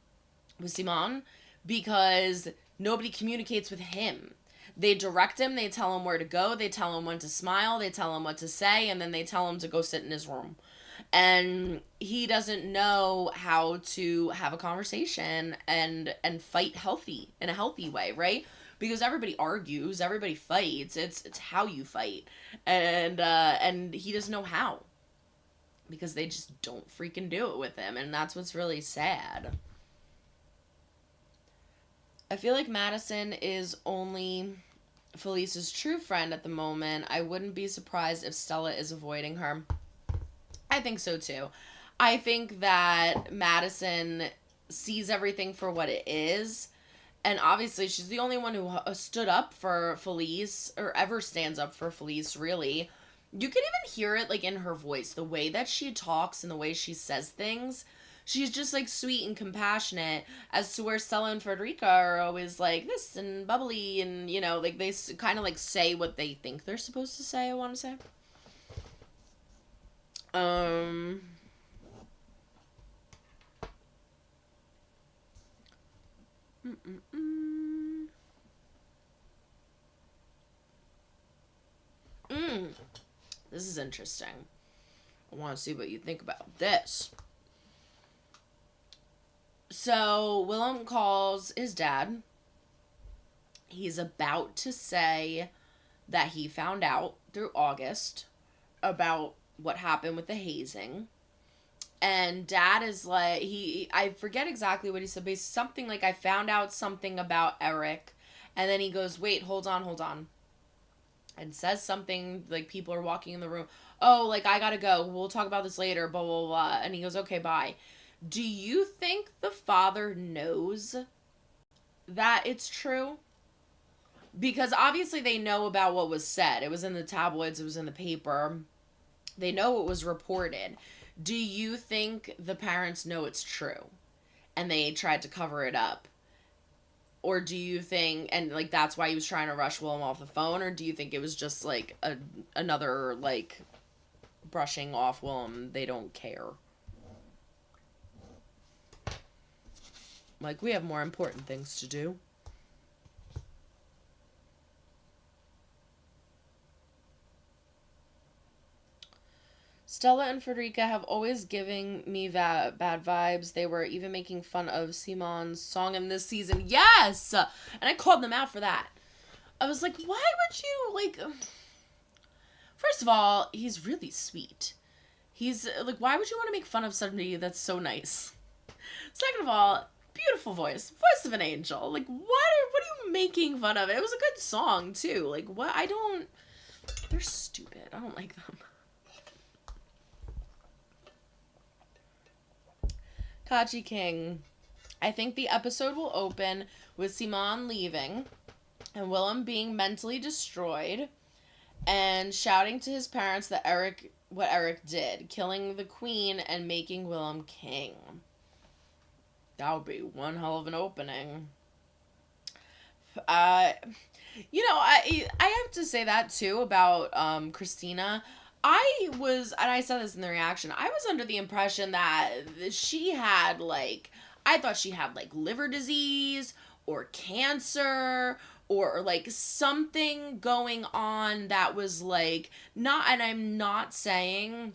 with Simon because nobody communicates with him. They direct him, they tell him where to go, they tell him when to smile, they tell him what to say, and then they tell him to go sit in his room. And he doesn't know how to have a conversation and fight in a healthy way, right? Because everybody argues, everybody fights. It's how you fight. And he doesn't know how. Because they just don't freaking do it with him, and that's what's really sad. I feel like Madison is only Felice's true friend at the moment. I wouldn't be surprised if Stella is avoiding her. I think so too. I think that Madison sees everything for what it is. And obviously she's the only one who stood up for Felice, or ever stands up for Felice, really. You can even hear it like in her voice, the way that she talks and the way she says things. She's just like sweet and compassionate, as to where Stella and Frederica are always like this and bubbly, and you know, like they kind of like say what they think they're supposed to say, I want to say. This is interesting. I want to see what you think about this. So, Wilhelm calls his dad. He's about to say that he found out through August about what happened with the hazing. And Dad is like, I forget exactly what he said, but something like, I found out something about Eric. And then he goes, wait, hold on. And says something like, people are walking in the room. Oh, like, I gotta go. We'll talk about this later, blah, blah, blah. And he goes, okay, bye. Do you think the father knows that it's true? Because obviously they know about what was said. It was in the tabloids. It was in the paper. They know what was reported. Do you think the parents know it's true and they tried to cover it up? Or do you think, and like that's why he was trying to rush Wilhelm off the phone? Or do you think it was just like another like brushing off Wilhelm? They don't care. Like, we have more important things to do. Stella and Frederica have always given me bad vibes. They were even making fun of Simon's song in this season. Yes! And I called them out for that. I was like, why would you, like... First of all, he's really sweet. He's, like, why would you want to make fun of somebody that's so nice? Second of all, beautiful voice of an angel. Like, what are you making fun of? It was a good song too. Like, what? They're stupid. I don't like them. Kachi King. I think the episode will open with Simon leaving and Wilhelm being mentally destroyed and shouting to his parents that what Eric did, killing the queen and making Wilhelm king. That would be one hell of an opening. I have to say that too about Christina. I said this in the reaction, I was under the impression that she had I thought she had liver disease or cancer or something going on that was not, and I'm not saying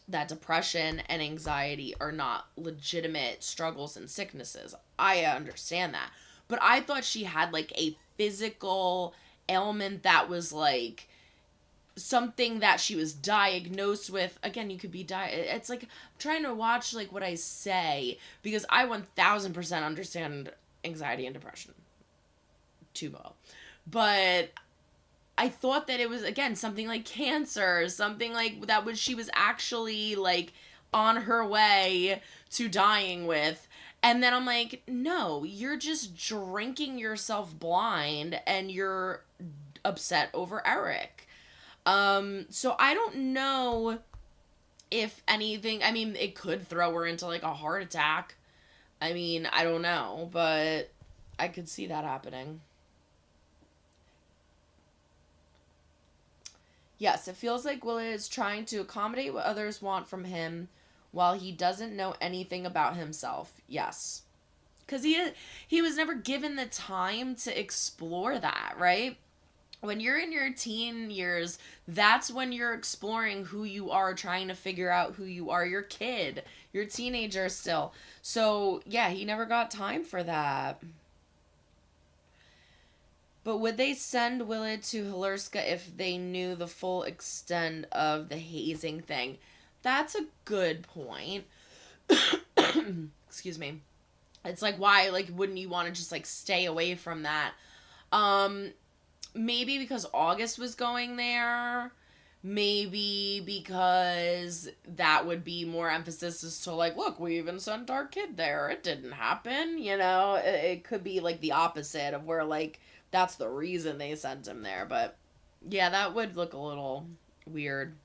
that depression and anxiety are not legitimate struggles and sicknesses. I understand that. But I thought she had like a physical ailment that was like something that she was diagnosed with. Again, you could be it's like I'm trying to watch like what I say, because I 1000% understand anxiety and depression too well. But I thought that it was, again, something like cancer, something like that was she was actually like on her way to dying with. And then I'm like, no, you're just drinking yourself blind and you're upset over Eric. So I don't know if anything, I mean, it could throw her into like a heart attack. I mean, I don't know, but I could see that happening. Yes, it feels like Willa is trying to accommodate what others want from him while he doesn't know anything about himself. Yes. Because he was never given the time to explore that, right? When you're in your teen years, that's when you're exploring who you are, trying to figure out who you are. You're a kid. You're a teenager still. So, yeah, he never got time for that. But would they send Willa to Halerska if they knew the full extent of the hazing thing? That's a good point. Excuse me. It's like, why, like, wouldn't you want to just, like, stay away from that? Maybe because August was going there. Maybe because that would be more emphasis as to, like, look, we even sent our kid there. It didn't happen, you know? It could be, like, the opposite of where, like, that's the reason they sent him there. But, yeah, that would look a little weird.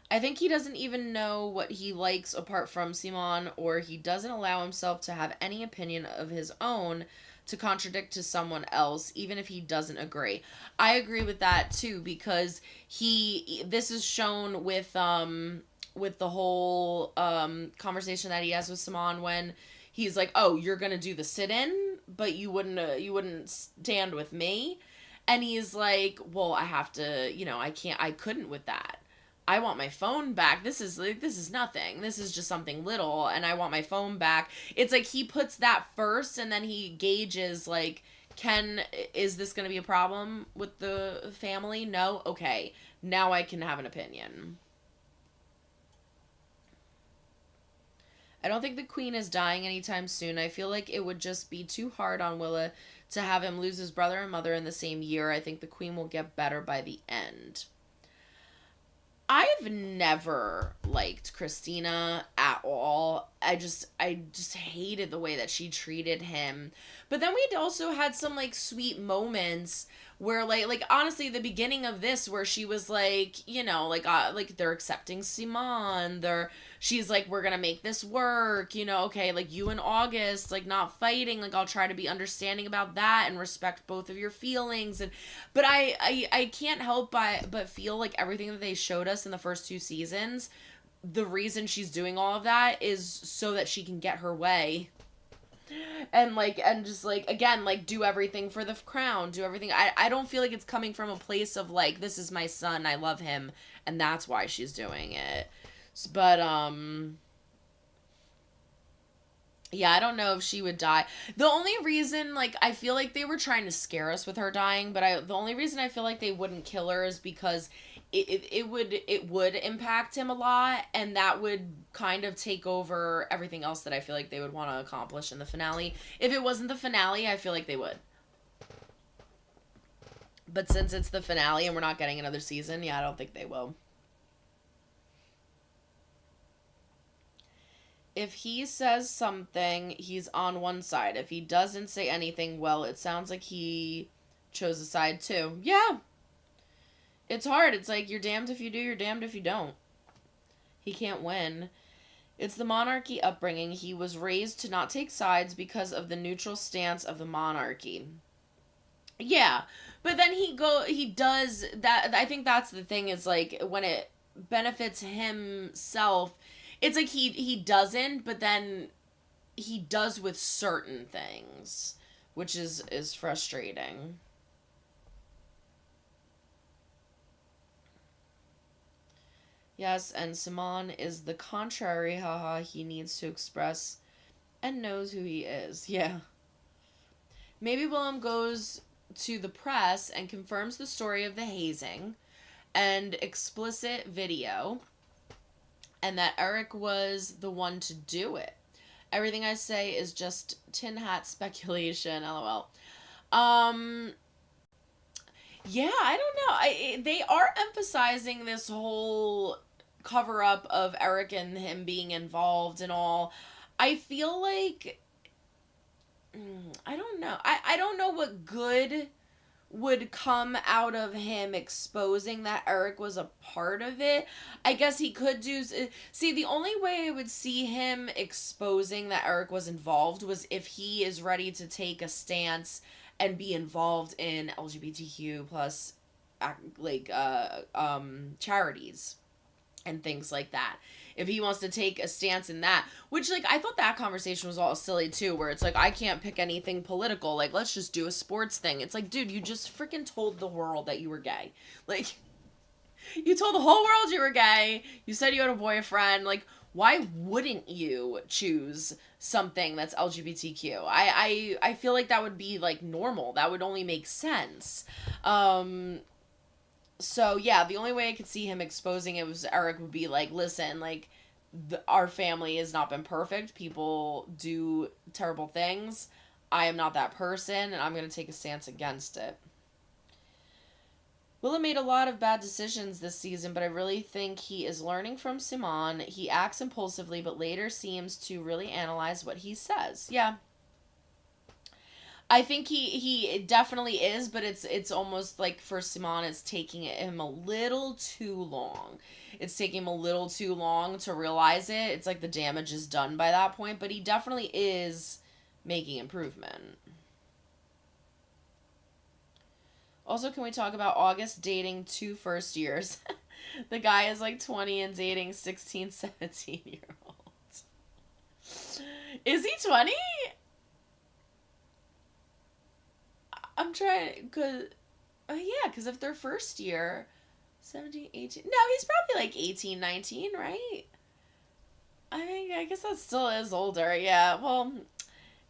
I think he doesn't even know what he likes apart from Simon, or he doesn't allow himself to have any opinion of his own to contradict to someone else, even if he doesn't agree. I agree with that too, because this is shown with the whole conversation that he has with Simon when he's like, "Oh, you're gonna do the sit-in, but you wouldn't stand with me," and he's like, "Well, I have to, I couldn't with that. I want my phone back. This is nothing. This is just something little, and I want my phone back." It's like he puts that first, and then he gauges, like, is this going to be a problem with the family? No? Okay. Now I can have an opinion. I don't think the queen is dying anytime soon. I feel like it would just be too hard on Willa to have him lose his brother and mother in the same year. I think the queen will get better by the end. I've never liked Christina at all. I just hated the way that she treated him. But then we also had some like sweet moments where like honestly the beginning of this where she was like, like they're accepting Simon. She's like, we're gonna make this work, okay, like you and August, like not fighting, like I'll try to be understanding about that and respect both of your feelings. But I can't help but feel like everything that they showed us in the first 2 seasons, the reason she's doing all of that is so that she can get her way. And just like, again, like do everything for the crown, do everything. I don't feel like it's coming from a place of like, this is my son, I love him, and that's why she's doing it. But yeah, I don't know if she would die. The only reason, like, I feel like they were trying to scare us with her dying, but the only reason I feel like they wouldn't kill her is because it would impact him a lot, and that would kind of take over everything else that I feel like they would want to accomplish in the finale. If it wasn't the finale, I feel like they would. But since it's the finale and we're not getting another season, yeah, I don't think they will. If he says something, he's on one side. If he doesn't say anything, well, it sounds like he chose a side too. Yeah. It's hard. It's like, you're damned if you do, you're damned if you don't. He can't win. It's the monarchy upbringing. He was raised to not take sides because of the neutral stance of the monarchy. Yeah. But then he does that. I think that's the thing, is like, when it benefits himself, it's like he doesn't, but then he does with certain things, which is frustrating. Yes, and Simon is the contrary, haha, he needs to express and knows who he is. Yeah. Maybe Wilhelm goes to the press and confirms the story of the hazing and explicit video, and that Eric was the one to do it. Everything I say is just tin hat speculation, lol. Yeah, I don't know. They are emphasizing this whole cover up of Eric and him being involved and all. I feel like I don't know. I don't know what good would come out of him exposing that Eric was a part of it. I guess he could do. See, the only way I would see him exposing that Eric was involved was if he is ready to take a stance and be involved in LGBTQ plus charities and things like that. If he wants to take a stance in that, which, like, I thought that conversation was all silly too, where it's like, I can't pick anything political, like, let's just do a sports thing. It's like, dude, you just freaking told the world that you were gay. Like, you told the whole world you were gay, you said you had a boyfriend, like, why wouldn't you choose something that's LGBTQ? I feel like that would be, like, normal. That would only make sense. So yeah, the only way I could see him exposing it was Eric would be like, listen, like, our family has not been perfect. People do terrible things. I am not that person, and I'm going to take a stance against it. Wilhelm made a lot of bad decisions this season, but I really think he is learning from Simon. He acts impulsively, but later seems to really analyze what he says. Yeah. I think he definitely is, but it's almost like for Simon, it's taking him a little too long. It's taking him a little too long to realize it. It's like the damage is done by that point, but he definitely is making improvement. Also, can we talk about August dating 2 first years? The guy is like 20 and dating 16, 17-year-olds. Is he 20? I'm trying, because if they're first year, 17, 18, no, he's probably like 18, 19, right? I mean, I guess that still is older, yeah, well,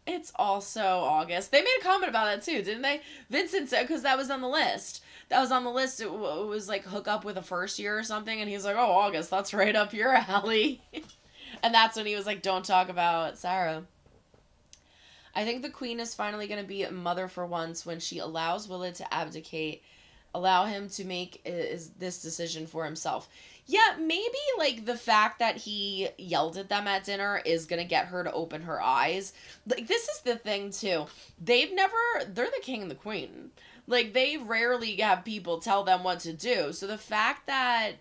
it's also August. They made a comment about that too, didn't they? Vincent said, because that was on the list. That was on the list, it was like hook up with a first year or something, and he's like, oh, August, that's right up your alley. And that's when he was like, don't talk about Sarah. I think the queen is finally going to be a mother for once when she allows Willard to abdicate, allow him to make this decision for himself. Yeah, maybe, like, the fact that he yelled at them at dinner is going to get her to open her eyes. Like, this is the thing, too. They're the king and the queen. Like, they rarely have people tell them what to do. So the fact that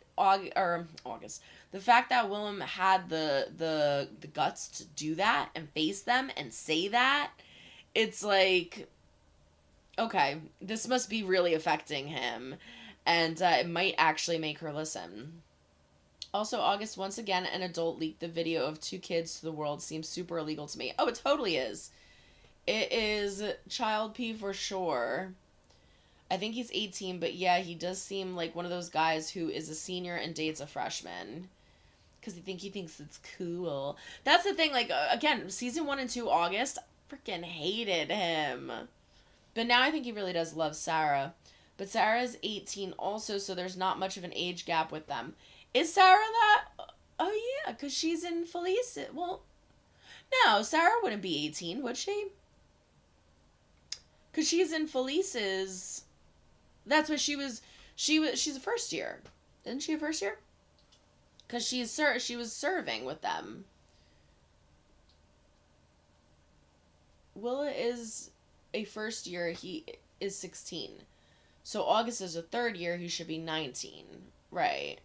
the fact that Wilhelm had the guts to do that and face them and say that, it's like, okay, this must be really affecting him, and it might actually make her listen. Also, August, once again, an adult leaked the video of 2 kids to the world. Seems super illegal to me. Oh, it totally is. It is child P for sure. I think he's 18, but yeah, he does seem like one of those guys who is a senior and dates a freshman. Because he thinks it's cool. That's the thing, like, again, season 1 and 2, August, freaking hated him. But now I think he really does love Sarah. But Sarah's 18 also, so there's not much of an age gap with them. Is Sarah that? Oh, yeah, because she's in Felice. Well, no, Sarah wouldn't be 18, would she? Because she's in Felice's. That's what she was. She's a first year. Isn't she a first year? Because she was serving with them. Willa is a first year. He is 16. So August is a third year. He should be 19. Right.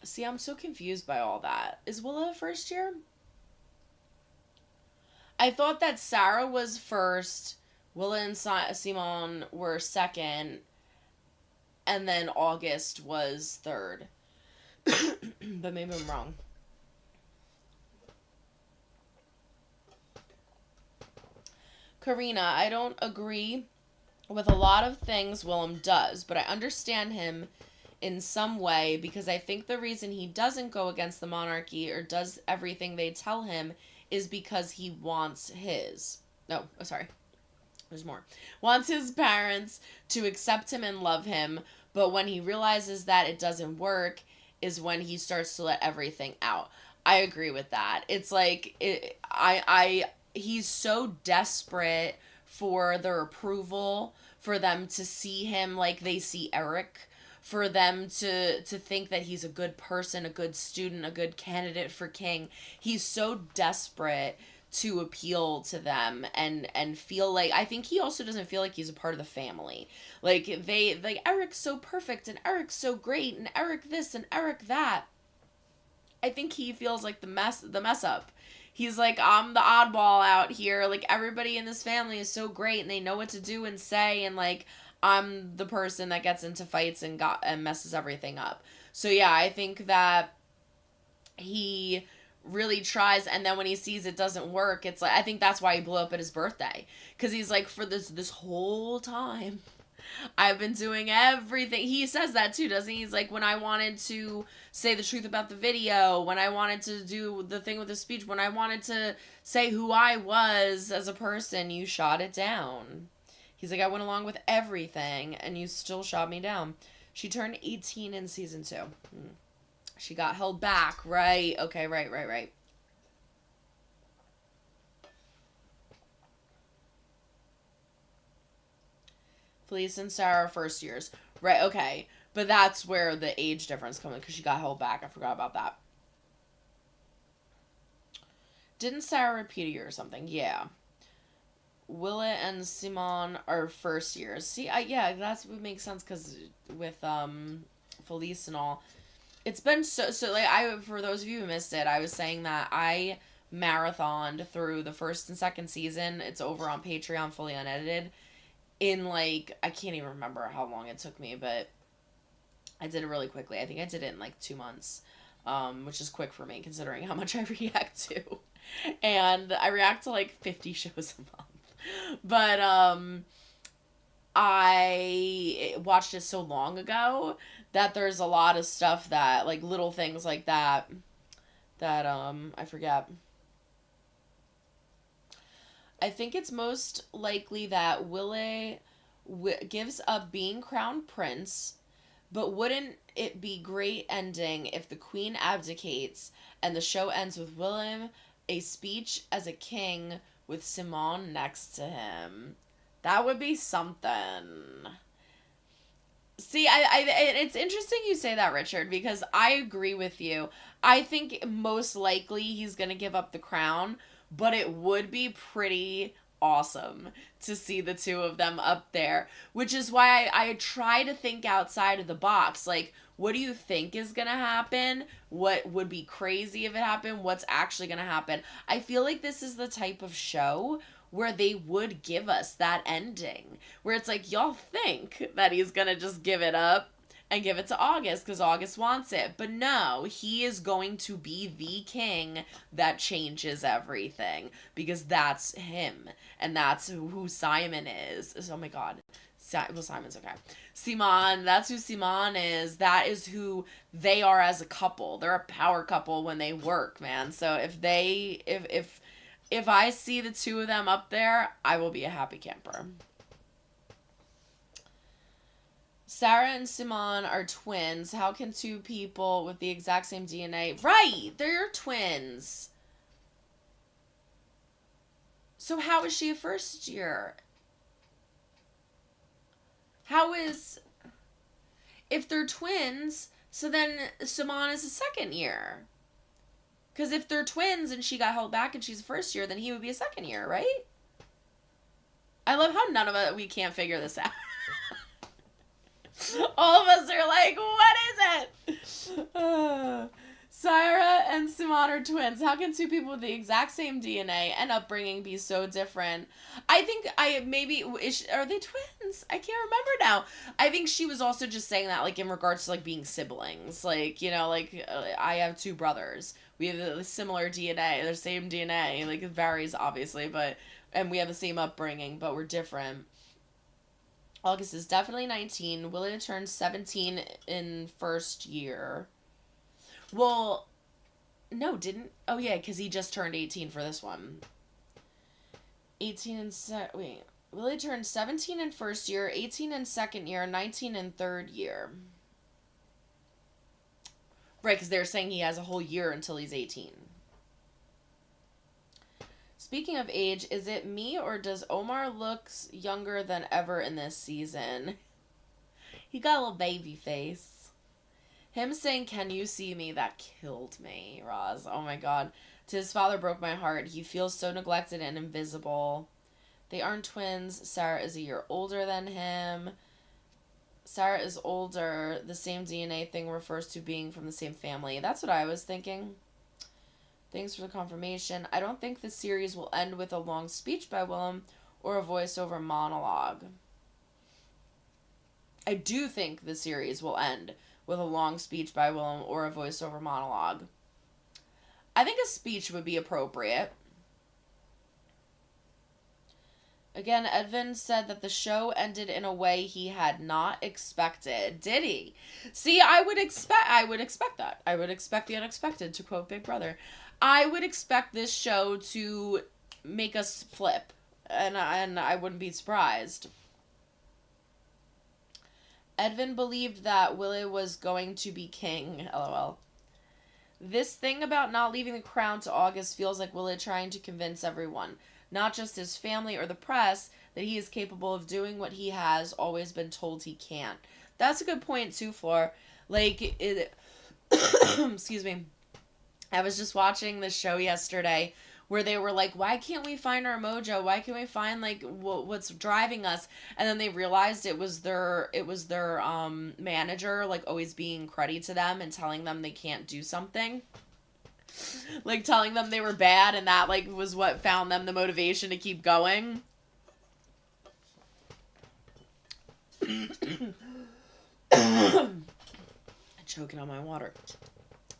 See, I'm so confused by all that. Is Willa a first year? I thought that Sarah was first, Willa and Simon were second, and then August was third. But maybe I'm wrong. Karina, I don't agree with a lot of things Wilhelm does, but I understand him in some way because I think the reason he doesn't go against the monarchy or does everything they tell him is because he wants his. No, oh, sorry. There's more. Wants his parents to accept him and love him, but when he realizes that it doesn't work is when he starts to let everything out. I agree with that. It's like he's so desperate for their approval, for them to see him like they see Eric, for them to think that he's a good person, a good student, a good candidate for king. He's so desperate to appeal to them and feel like, I think he also doesn't feel like he's a part of the family. Like Eric's so perfect and Eric's so great and Eric this and Eric that. I think he feels like the mess up. He's like, I'm the oddball out here. Like, everybody in this family is so great and they know what to do and say, and like, I'm the person that gets into fights and messes everything up. So yeah, I think that he really tries, and then when he sees it doesn't work, it's like, I think that's why he blew up at his birthday, because he's like, for this whole time I've been doing everything. He says that too, doesn't he? He's like, when I wanted to say the truth about the video, when I wanted to do the thing with the speech, when I wanted to say who I was as a person, you shot it down. He's like, I went along with everything and you still shot me down. She turned 18 in season 2. She got held back, right? Okay, right. Felice and Sarah first years. Right, okay. But that's where the age difference comes in, because she got held back. I forgot about that. Didn't Sarah repeat a year or something? Yeah. Willa and Simon are first years. See, yeah, that's what makes sense, because with Felice and all, it's been so like, for those of you who missed it, I was saying that I marathoned through the first and second season. It's over on Patreon, fully unedited, in like, I can't even remember how long it took me, but I did it really quickly. I think I did it in like 2 months, which is quick for me considering how much I react to. And I react to like 50 shows a month. But I watched it so long ago that there's a lot of stuff that, like, little things like that I forget. I think it's most likely that Willie gives up being crowned prince, but wouldn't it be great ending if the queen abdicates and the show ends with Wilhelm a speech as a king with Simon next to him? That would be something. See, it's interesting you say that, Richard, because I agree with you. I think most likely he's going to give up the crown, but it would be pretty awesome to see the two of them up there, which is why I try to think outside of the box. Like, what do you think is going to happen? What would be crazy if it happened? What's actually going to happen? I feel like this is the type of show where they would give us that ending, where it's like, y'all think that he's gonna just give it up and give it to August because August wants it. But no, he is going to be the king that changes everything, because that's him, and that's who Simon is. Oh my god. Well, Simon's okay. Simon, that's who Simon is. That is who they are as a couple. They're a power couple when they work, man. So if I see the two of them up there, I will be a happy camper. Sarah and Simon are twins. How can two people with the exact same DNA... Right! They're twins. So how is she a first year? How is... If they're twins, so then Simon is a second year. Because if they're twins and she got held back and she's a first year, then he would be a second year, right? I love how none of us, we can't figure this out. All of us are like, what is it? Sarah and Simon are twins. How can two people with the exact same DNA and upbringing be so different? I think are they twins? I can't remember now. I think she was also just saying that, like, in regards to, like, being siblings. Like, you know, like, I have 2 brothers. We have a similar DNA. They're same DNA. Like, it varies, obviously, and we have the same upbringing, but we're different. August is definitely 19. Willie turned 17 in first year. Well, no, didn't. Oh, yeah, because he just turned 18 for this one. 18 and wait. Willie turned 17 in first year, 18 in second year, 19 in third year. Right, because they're saying he has a whole year until he's 18. Speaking of age, is it me or does Omar looks younger than ever in this season? He got a little baby face. Him saying, "Can you see me?" That killed me, Roz. Oh my god. To his father broke my heart. He feels so neglected and invisible. They aren't twins. Sarah is a year older than him. Sarah is older. The same DNA thing refers to being from the same family. That's what I was thinking. Thanks for the confirmation. I don't think the series will end with a long speech by Wilhelm or a voiceover monologue. I do think the series will end with a long speech by Wilhelm or a voiceover monologue. I think a speech would be appropriate. Again, Edvin said that the show ended in a way he had not expected. Did he? See, I would expect that. I would expect the unexpected, to quote Big Brother. I would expect this show to make us flip, and I wouldn't be surprised. Edvin believed that Willie was going to be king. LOL. This thing about not leaving the crown to August feels like Willie trying to convince everyone, not just his family or the press, that he is capable of doing what he has always been told he can't. That's a good point too, Floor. Like, excuse me. I was just watching this show yesterday where they were like, why can't we find our mojo? Why can't we find, like, what's driving us? And then they realized it was their manager, like, always being cruddy to them and telling them they can't do something. Like, telling them they were bad, and that, like, was what found them the motivation to keep going. Choking on my water.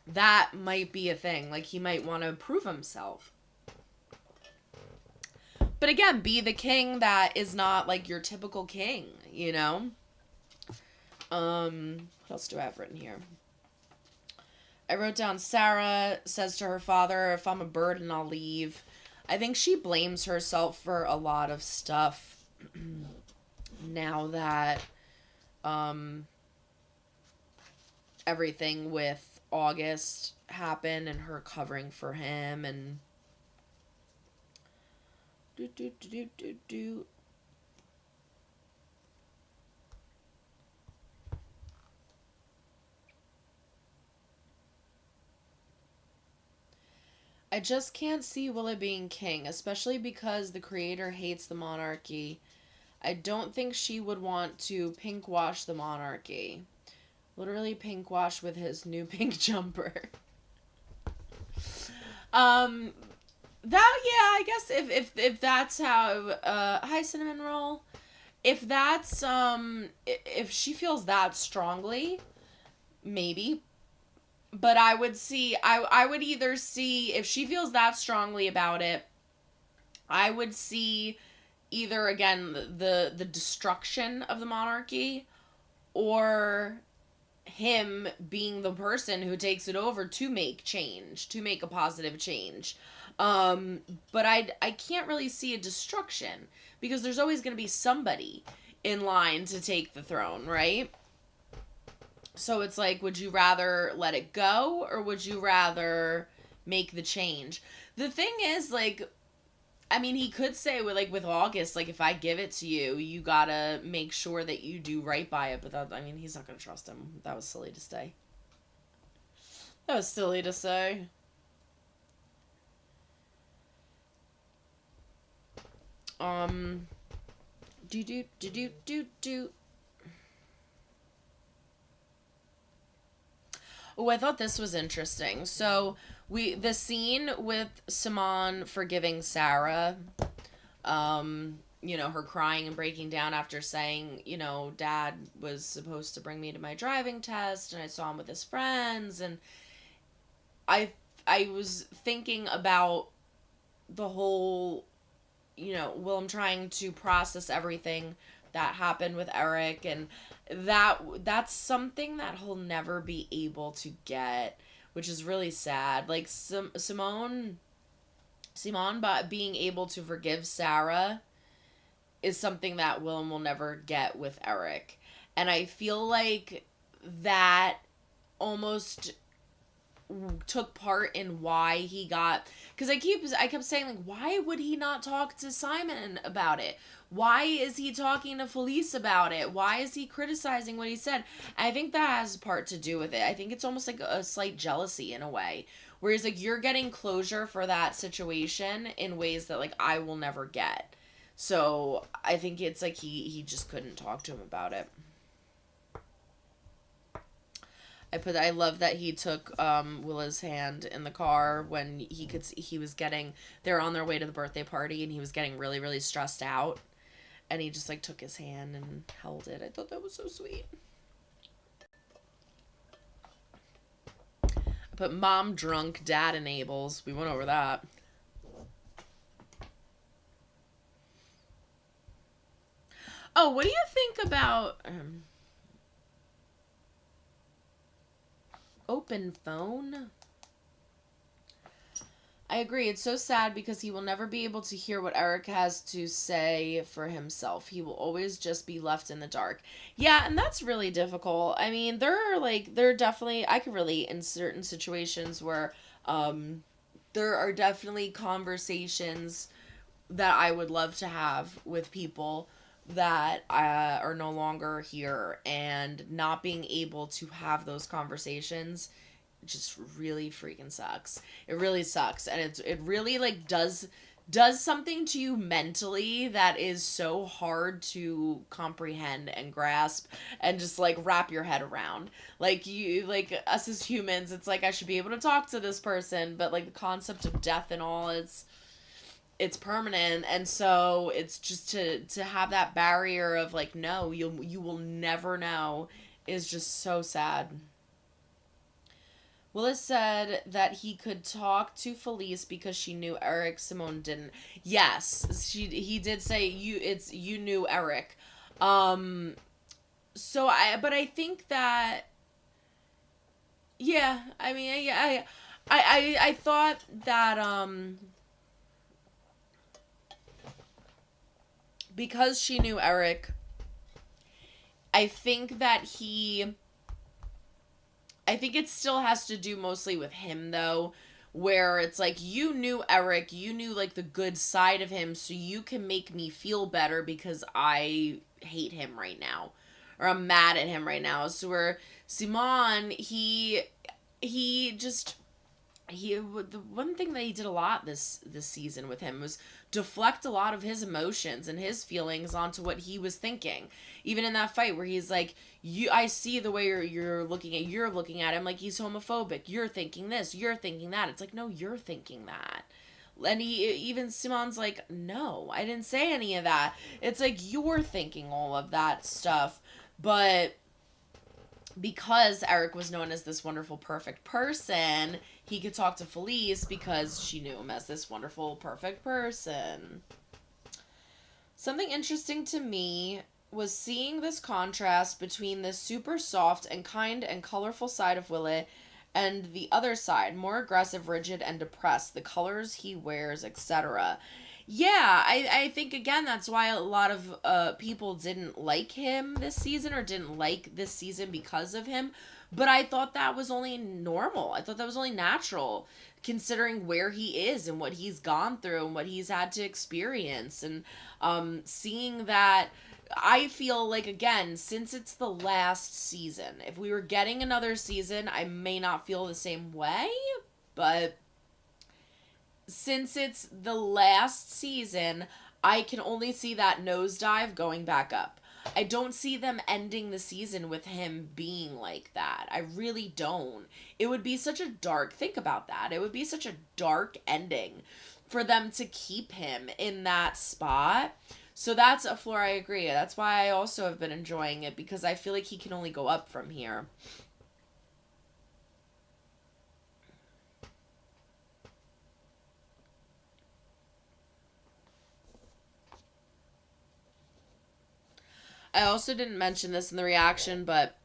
That might be a thing. Like, he might want to prove himself. But again, be the king that is not, like, your typical king, you know? What else do I have written here? I wrote down Sarah says to her father, "If I'm a burden, I'll leave." I think she blames herself for a lot of stuff now that everything with August happened and her covering for him and I just can't see Willie being king, especially because the creator hates the monarchy. I don't think she would want to pink wash the monarchy. Literally pink wash with his new pink jumper. I guess if that's how hi Cinnamon Roll. If that's if she feels that strongly, maybe. But I would either see, if she feels that strongly about it, I would see either, again, the destruction of the monarchy, or him being the person who takes it over to make change, to make a positive change. But I can't really see a destruction, because there's always going to be somebody in line to take the throne, right? So it's like, would you rather let it go, or would you rather make the change? The thing is, like, I mean, he could say with August, like, if I give it to you, you gotta make sure that you do right by it. But that, I mean, he's not gonna trust him. That was silly to say. That was silly to say. Oh, I thought this was interesting. So the scene with Simone forgiving Sarah, her crying and breaking down after saying, Dad was supposed to bring me to my driving test and I saw him with his friends, and I was thinking about the whole, Wilhelm trying to process everything that happened with Eric, and that's something that he'll never be able to get, which is really sad. Like Simone being able to forgive Sarah is something that Wilhelm will never get with Eric. And I feel like that almost took part in why he got, because I kept saying, like, why would he not talk to Simon about it? Why is he talking to Felice about it? Why is he criticizing what he said? And I think that has part to do with it. I think it's almost like a slight jealousy in a way, where he's like, you're getting closure for that situation in ways that, like, I will never get. So I think it's like he just couldn't talk to him about it. I love that he took Willa's hand in the car when they were on their way to the birthday party, and he was getting really, really stressed out, and he just like took his hand and held it. I thought that was so sweet. I put mom drunk, dad enables. We went over that. Oh, what do you think about open phone? I agree. It's so sad because he will never be able to hear what Eric has to say for himself. He will always just be left in the dark. Yeah, and that's really difficult. I mean, there are definitely, I can relate in certain situations where there are definitely conversations that I would love to have with people that are no longer here, and not being able to have those conversations just really freaking sucks. It really sucks, and it really like does something to you mentally that is so hard to comprehend and grasp and just like wrap your head around. Like us as humans, it's like I should be able to talk to this person, but like the concept of death and all, it's permanent, and so it's just to have that barrier of like, no, you will never know, is just so sad. Willis said that he could talk to Felice because she knew Eric. Simone didn't. Yes, he did say you knew Eric. So I think that, yeah, I mean, I thought that because she knew Eric, I think it still has to do mostly with him, though, where it's like, you knew Eric, you knew like the good side of him, so you can make me feel better because I hate him right now, or I'm mad at him right now. So where Simon, the one thing that he did a lot this season with him was deflect a lot of his emotions and his feelings onto what he was thinking. Even in that fight where he's like, I see the way you're looking at him, like he's homophobic. You're thinking this, you're thinking that. It's like, no, you're thinking that. And even Simon's like, no, I didn't say any of that. It's like, you're thinking all of that stuff. But because Eric was known as this wonderful, perfect person, he could talk to Felice because she knew him as this wonderful, perfect person. Something interesting to me was seeing this contrast between this super soft and kind and colorful side of Willet and the other side, more aggressive, rigid, and depressed, the colors he wears, etc. Yeah, I think, again, that's why a lot of people didn't like him this season, or didn't like this season because of him. But I thought that was only normal. I thought that was only natural, considering where he is and what he's gone through and what he's had to experience. And seeing that, I feel like, again, since it's the last season, if we were getting another season, I may not feel the same way, but since it's the last season, I can only see that nosedive going back up. I don't see them ending the season with him being like that. I really don't. It would be such a dark, think about that. It would be such a dark ending for them to keep him in that spot. So that's a floor I agree. That's why I also have been enjoying it, because I feel like he can only go up from here. I also didn't mention this in the reaction, but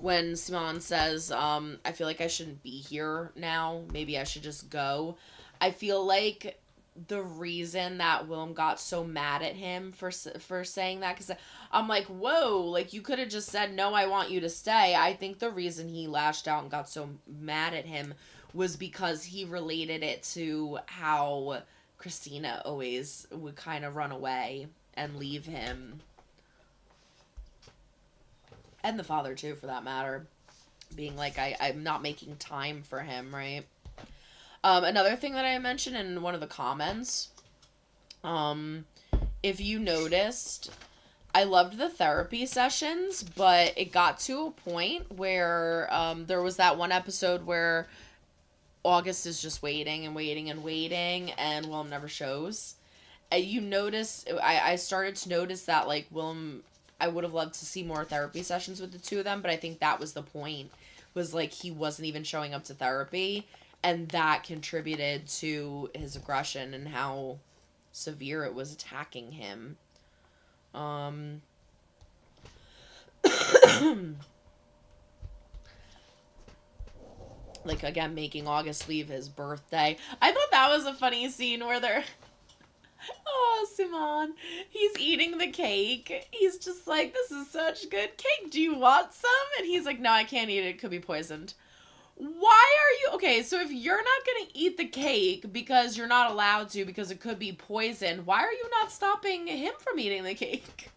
when Simon says, I feel like I shouldn't be here now, maybe I should just go, I feel like the reason that Wilhelm got so mad at him for saying that, because I'm like, whoa, like, you could have just said, no, I want you to stay. I think the reason he lashed out and got so mad at him was because he related it to how Christina always would kind of run away and leave him. And the father, too, for that matter. Being like, I'm not making time for him, right? Another thing that I mentioned in one of the comments, if you noticed, I loved the therapy sessions, but it got to a point where there was that one episode where August is just waiting and waiting and waiting, and Willem never shows. You notice, I started to notice that, like, Willem, I would have loved to see more therapy sessions with the two of them, but I think that was the point, was, like, he wasn't even showing up to therapy, and that contributed to his aggression and how severe it was attacking him. Like, again, making August leave his birthday. I thought that was a funny scene where they're... Oh, Simon. He's eating the cake. He's just like, this is such good cake. Do you want some? And he's like, no, I can't eat it. It could be poisoned. Why are you... Okay, so if you're not going to eat the cake because you're not allowed to because it could be poisoned, why are you not stopping him from eating the cake?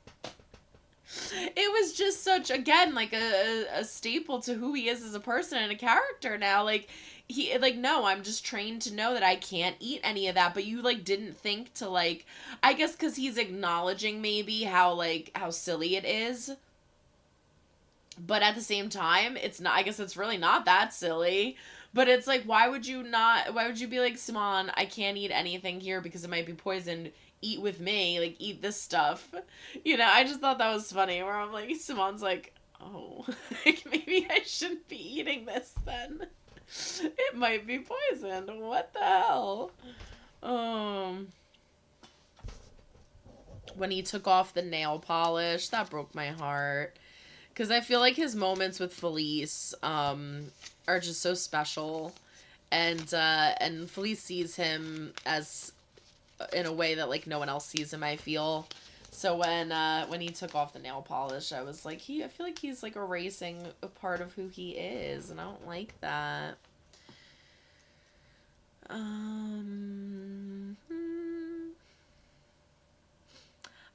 It was just such, again, like a staple to who he is as a person and a character now. Like, he, like, no, I'm just trained to know that I can't eat any of that, but you, like, didn't think to, like, I guess because he's acknowledging maybe how, like, how silly it is. But at the same time, it's not, I guess it's really not that silly. But it's like, why would you be like, Simon, I can't eat anything here because it might be poisoned. Eat with me, like, eat this stuff. You know, I just thought that was funny, where I'm like, Simon's like, oh, like, maybe I shouldn't be eating this then. It might be poisoned. What the hell? When he took off the nail polish, that broke my heart. Because I feel like his moments with Felice are just so special. And Felice sees him as... in a way that, like, no one else sees him, I feel. So when he took off the nail polish, I was like, I feel like he's, like, erasing a part of who he is, and I don't like that.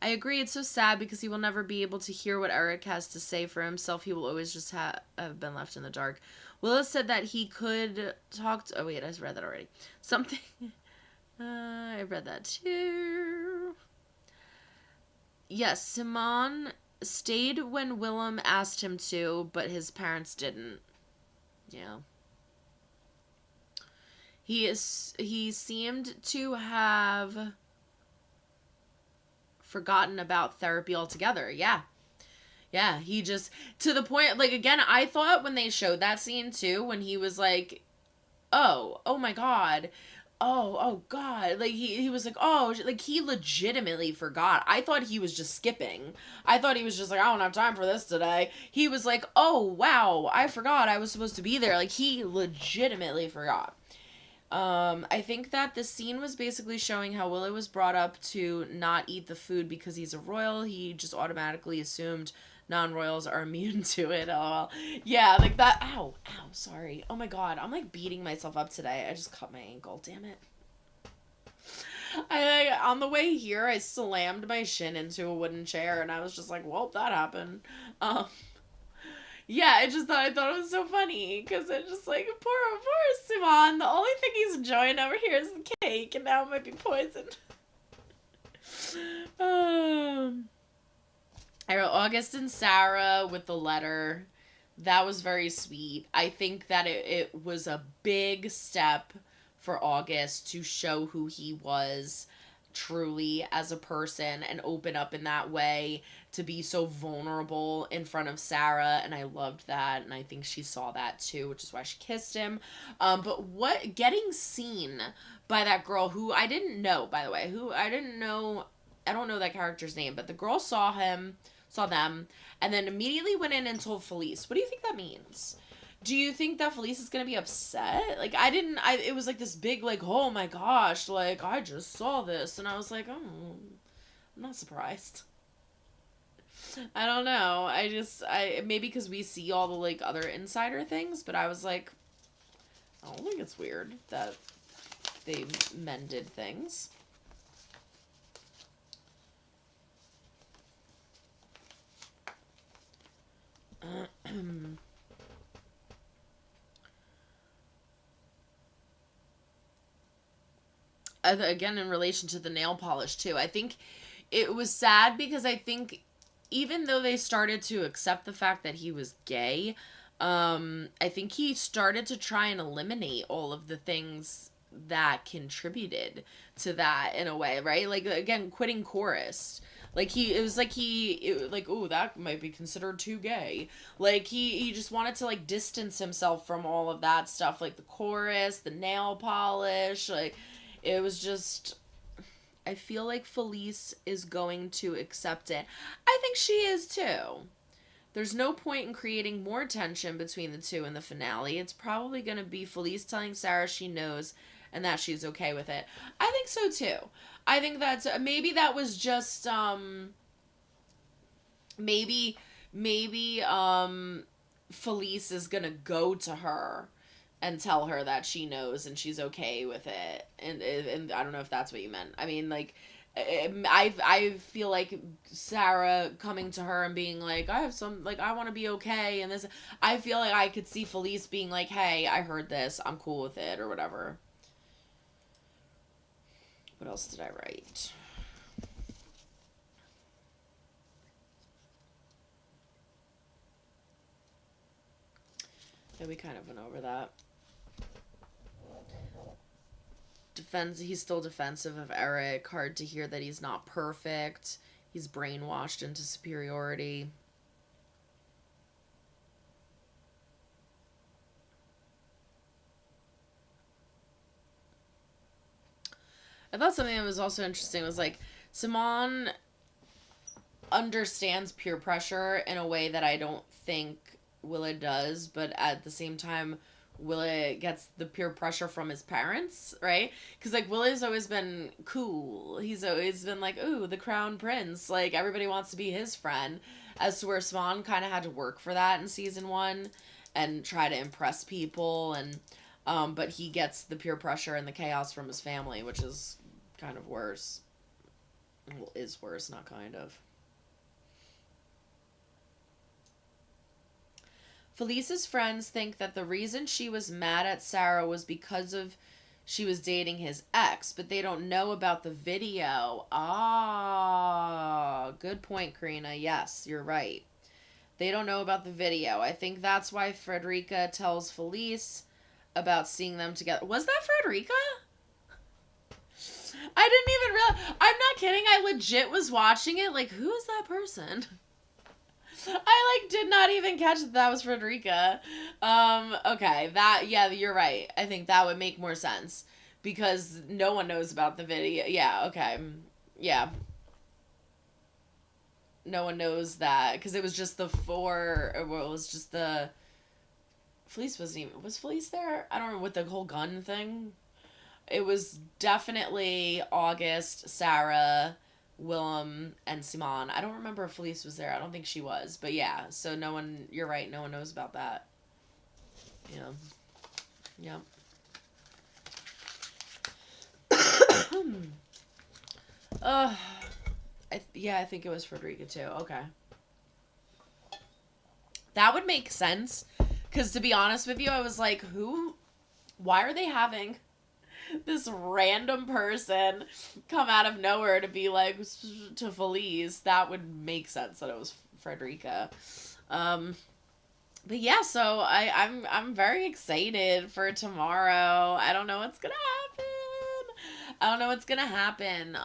I agree, it's so sad because he will never be able to hear what Eric has to say for himself. He will always just have been left in the dark. Willis said that he could talk to... Oh, wait, I read that already. Something... I read that too. Yes, Simon stayed when Wilhelm asked him to, but his parents didn't. Yeah. He seemed to have forgotten about therapy altogether. Yeah. Yeah, he just, to the point, like, again, I thought when they showed that scene too, when he was like, oh my God, oh God, like, he was like, oh, like, he legitimately forgot. I thought he was just skipping. I thought he was just like, I don't have time for this today. He was like, oh, wow, I forgot I was supposed to be there. Like, he legitimately forgot. I think that the scene was basically showing how Willow was brought up to not eat the food because he's a royal. He just automatically assumed non-royals are immune to it. Oh, yeah, like that. Ow, sorry. Oh my God, I'm like beating myself up today. I just cut my ankle, damn it. On the way here, I slammed my shin into a wooden chair, and I was just like, well, that happened. Yeah, I thought it was so funny, because it's just like, poor Simon, the only thing he's enjoying over here is the cake, and now it might be poisoned. I wrote August and Sarah with the letter. That was very sweet. I think that it was a big step for August to show who he was truly as a person and open up in that way, to be so vulnerable in front of Sarah, and I loved that, and I think she saw that too, which is why she kissed him. But getting seen by that girl who I didn't know, by the way, I don't know that character's name, but the girl saw saw them, and then immediately went in and told Felice. What do you think that means? Do you think that Felice is gonna be upset? Like, it was like this big, like, oh my gosh, like, I just saw this, and I was like, oh, I'm not surprised. I don't know. Maybe because we see all the, like, other insider things, but I was like, I don't think it's weird that they mended things. Again, in relation to the nail polish, too, I think it was sad because I think even though they started to accept the fact that he was gay, I think he started to try and eliminate all of the things that contributed to that in a way, right? Like, again, quitting chorus. Like, oh, that might be considered too gay. Like, he just wanted to, like, distance himself from all of that stuff. Like, the chorus, the nail polish, like, it was just... I feel like Felice is going to accept it. I think she is too. There's no point in creating more tension between the two in the finale. It's probably going to be Felice telling Sarah she knows and that she's okay with it. I think so too. I think maybe that was just maybe Felice is going to go to her and tell her that she knows and she's okay with it. And I don't know if that's what you meant. I mean, like, I feel like Sarah coming to her and being like, I want to be okay, and this, I feel like I could see Felice being like, hey, I heard this, I'm cool with it, or whatever. What else did I write? Yeah, we kind of went over that. He's still defensive of Eric. Hard to hear that he's not perfect. He's brainwashed into superiority. I thought something that was also interesting was, like, Simone understands peer pressure in a way that I don't think Willa does, but at the same time, Willa gets the peer pressure from his parents, right? Because, like, Willa's always been cool. He's always been like, ooh, the crown prince. Like, everybody wants to be his friend. As to where Swan kind of had to work for that in season 1 and try to impress people. And but he gets the peer pressure and the chaos from his family, which is kind of worse. Well, is worse, not kind of. Felice's friends think that the reason she was mad at Sarah was because of she was dating his ex, but they don't know about the video. Ah, good point, Karina. Yes, you're right. They don't know about the video. I think that's why Frederica tells Felice about seeing them together. Was that Frederica? I didn't even realize. I'm not kidding. I legit was watching it. Like, who is that person? I, like, did not even catch that was Frederica. Okay, yeah, you're right. I think that would make more sense. Because no one knows about the video. Yeah, okay. Yeah. No one knows that. Because it was just the Felice wasn't even... Was Felice there? I don't know, with the whole gun thing. It was definitely August, Sarah... Wilhelm and Simone. I don't remember if Felice was there. I don't think she was. But yeah, so no one... You're right. No one knows about that. Yeah. Yep. I think it was Frederica too. Okay. That would make sense. Because to be honest with you, I was like, why are they having this random person come out of nowhere to be like to Felice? That would make sense that it was Frederica. But yeah, so I'm very excited for tomorrow. I don't know what's gonna happen.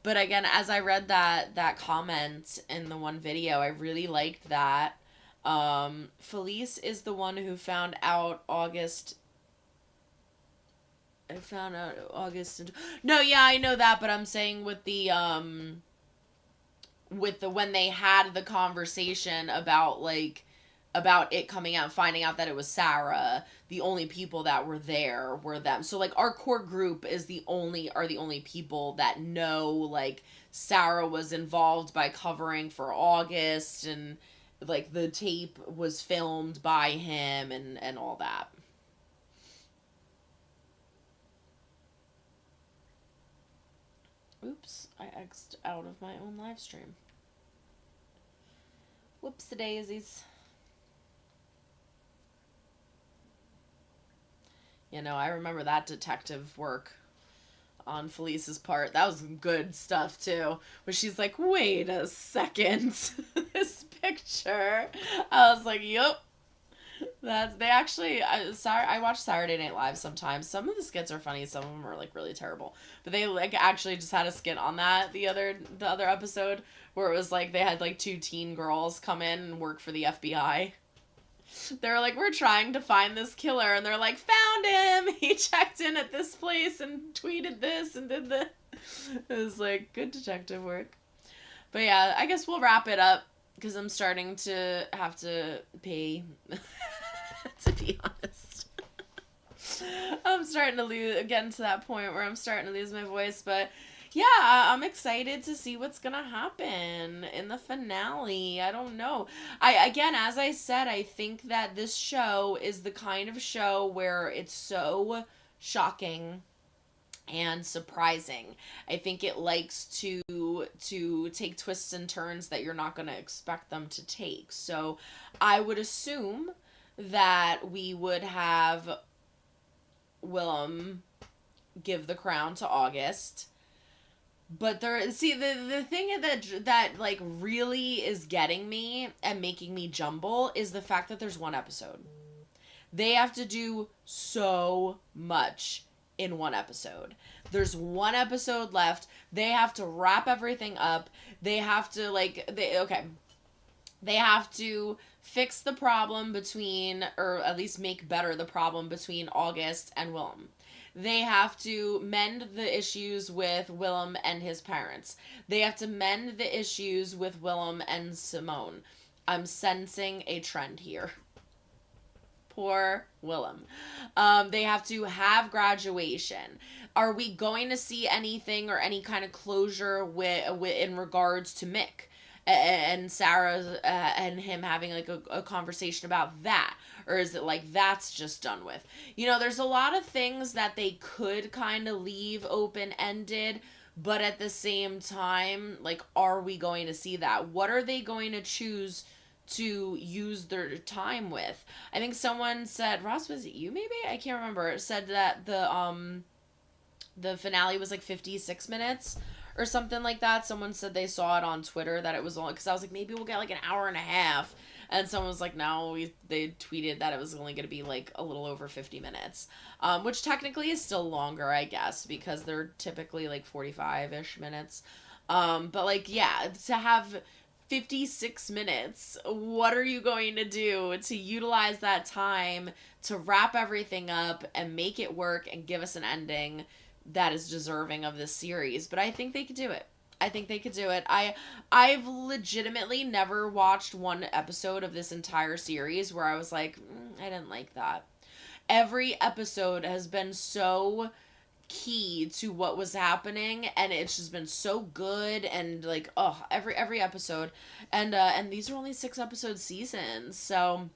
But again, as I read that comment in the one video, I really liked that. Felice is the one who found out August. No, yeah, I know that, but I'm saying with the when they had the conversation about like about it coming out, finding out that it was Sarah, the only people that were there were them. So like our core group are the only people that know like Sarah was involved by covering for August, and like the tape was filmed by him and all that. Oops, I X'd out of my own live stream. Whoops-a-daisies. You know, I remember that detective work on Felice's part. That was good stuff, too. But she's like, wait a second. This picture. I was like, yup. I watch Saturday Night Live sometimes. Some of the skits are funny. Some of them are, like, really terrible. But they, like, actually just had a skit on that the other episode where it was, like, they had, like, 2 teen girls come in and work for the FBI. They're like, we're trying to find this killer, and they're like, found him! He checked in at this place and tweeted this and did this. It was like, good detective work. But yeah, I guess we'll wrap it up, because I'm starting to have to pee, to be honest. I'm starting to getting to that point where I'm starting to lose my voice, but yeah, I'm excited to see what's gonna happen in the finale. I don't know. Again, as I said, I think that this show is the kind of show where it's so shocking and surprising. I think it likes to take twists and turns that you're not gonna expect them to take. So I would assume that we would have Wilhelm give the crown to August. But the thing that like really is getting me and making me jumble is the fact that there's one episode. They have to do so much in one episode. There's one episode left. They have to wrap everything up. They have to They have to fix the problem between, or at least make better the problem between August and Wilhelm. They have to mend the issues with Wilhelm and his parents. They have to mend the issues with Wilhelm and Simone. I'm sensing a trend here. Poor Wilhelm. They have to have graduation. Are we going to see anything or any kind of closure with in regards to Mick and Sarah and him having like a conversation about that? Or is it like that's just done with? You know, there's a lot of things that they could kind of leave open-ended, but at the same time, like, are we going to see that? What are they going to choose to use their time with? I think someone said, Ross, was it you maybe? I can't remember. Said that the finale was like 56 minutes or something like that. Someone said they saw it on Twitter that it was only, because I was like, maybe we'll get like an hour and a half. And someone was like, no, they tweeted that it was only going to be like a little over 50 minutes, which technically is still longer, I guess, because they're typically like 45-ish minutes. But like, yeah, to have 56 minutes, what are you going to do to utilize that time to wrap everything up and make it work and give us an ending that is deserving of this series? But I think they could do it. I've legitimately never watched one episode of this entire series where I was like, I didn't like that. Every episode has been so key to what was happening, and it's just been so good, and like, oh, every episode. And these are only 6-episode seasons, so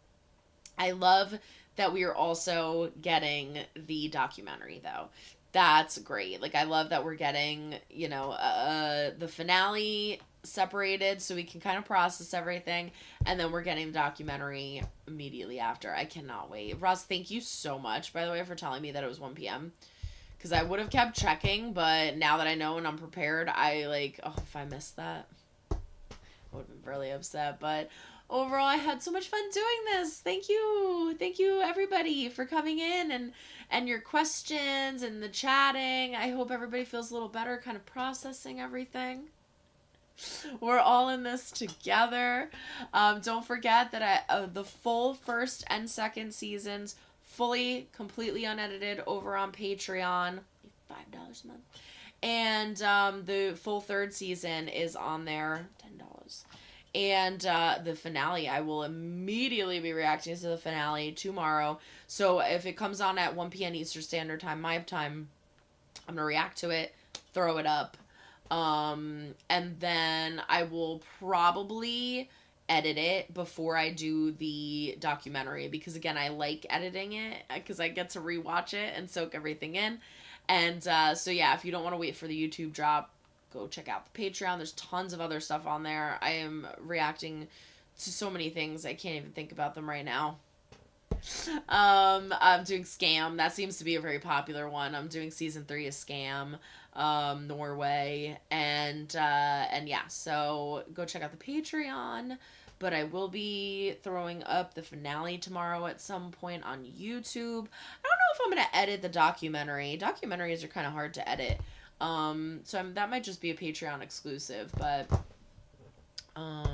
I love that we are also getting the documentary, though. That's great. Like, I love that we're getting, you know, the finale separated so we can kind of process everything, and then we're getting the documentary immediately after. I cannot wait. Ross, thank you so much, by the way, for telling me that it was 1 p.m. because I would have kept checking, but now that I know and I'm prepared, I like, oh, if I missed that, I would have been really upset. But overall, I had so much fun doing this. Thank you everybody for coming in and your questions and the chatting. I hope everybody feels a little better kind of processing everything. We're all in this together. Don't forget that the full first and second seasons, fully, completely unedited, over on Patreon, $5 a month. And the full third season is on there, $10. And the finale, I will immediately be reacting to the finale tomorrow. So if it comes on at 1 p.m. Eastern Standard Time, my time, I'm gonna react to it, throw it up, and then I will probably edit it before I do the documentary, because again, I like editing it because I get to rewatch it and soak everything in. And so yeah, if you don't want to wait for the YouTube drop, go check out the Patreon. There's tons of other stuff on there. I am reacting to so many things, I can't even think about them right now. I'm doing Scam. That seems to be a very popular one. I'm doing season 3 of Scam, Norway, and yeah. So go check out the Patreon. But I will be throwing up the finale tomorrow at some point on YouTube. I don't know if I'm gonna edit the documentary. Documentaries are kind of hard to edit. So that might just be a Patreon exclusive, but a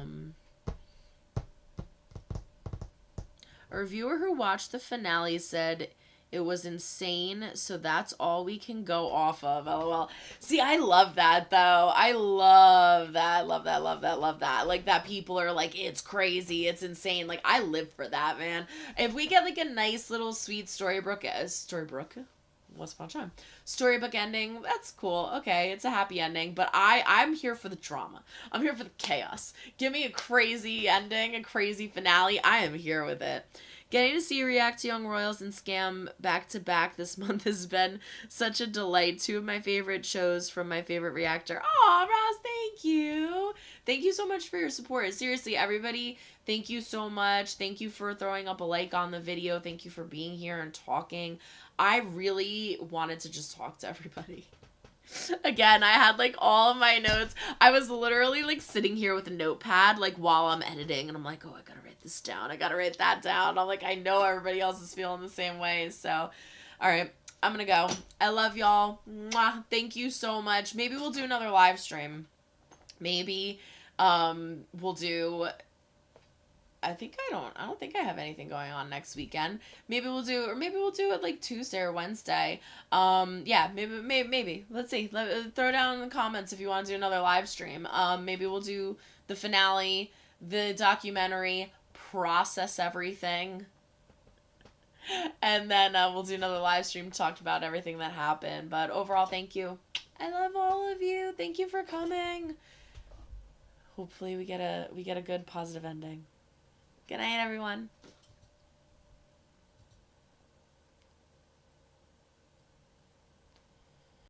reviewer who watched the finale said it was insane, so that's all we can go off of. LOL. See, I love that, though. I love that. Love that, love that, love that. Like, that people are like, it's crazy, it's insane. Like, I live for that, man. If we get, like, a nice little sweet storybook? Once upon a time. Storybook ending, that's cool. Okay, it's a happy ending, but I'm here for the drama. I'm here for the chaos. Give me a crazy ending, a crazy finale. I am here with it. Getting to see you react to Young Royals and Scam back to back this month has been such a delight. 2 of my favorite shows from my favorite reactor. Aw, Ross, thank you. Thank you so much for your support. Seriously, everybody, thank you so much. Thank you for throwing up a like on the video. Thank you for being here and talking. I really wanted to just talk to everybody. Again, I had like all of my notes. I was literally like sitting here with a notepad like while I'm editing, and I'm like, oh, I gotta write this down. I gotta write that down. I'm like, I know everybody else is feeling the same way. So, all right, I'm gonna go. I love y'all. Mwah. Thank you so much. Maybe we'll do another live stream. Maybe we'll do. I don't think I have anything going on next weekend. Maybe we'll do it like Tuesday or Wednesday. Yeah, maybe. Let's see. Throw down in the comments if you want to do another live stream. Maybe we'll do the finale, the documentary, process everything, and then we'll do another live stream, talk about everything that happened. But overall, thank you. I love all of you. Thank you for coming. Hopefully we get a good positive ending. Good night, everyone.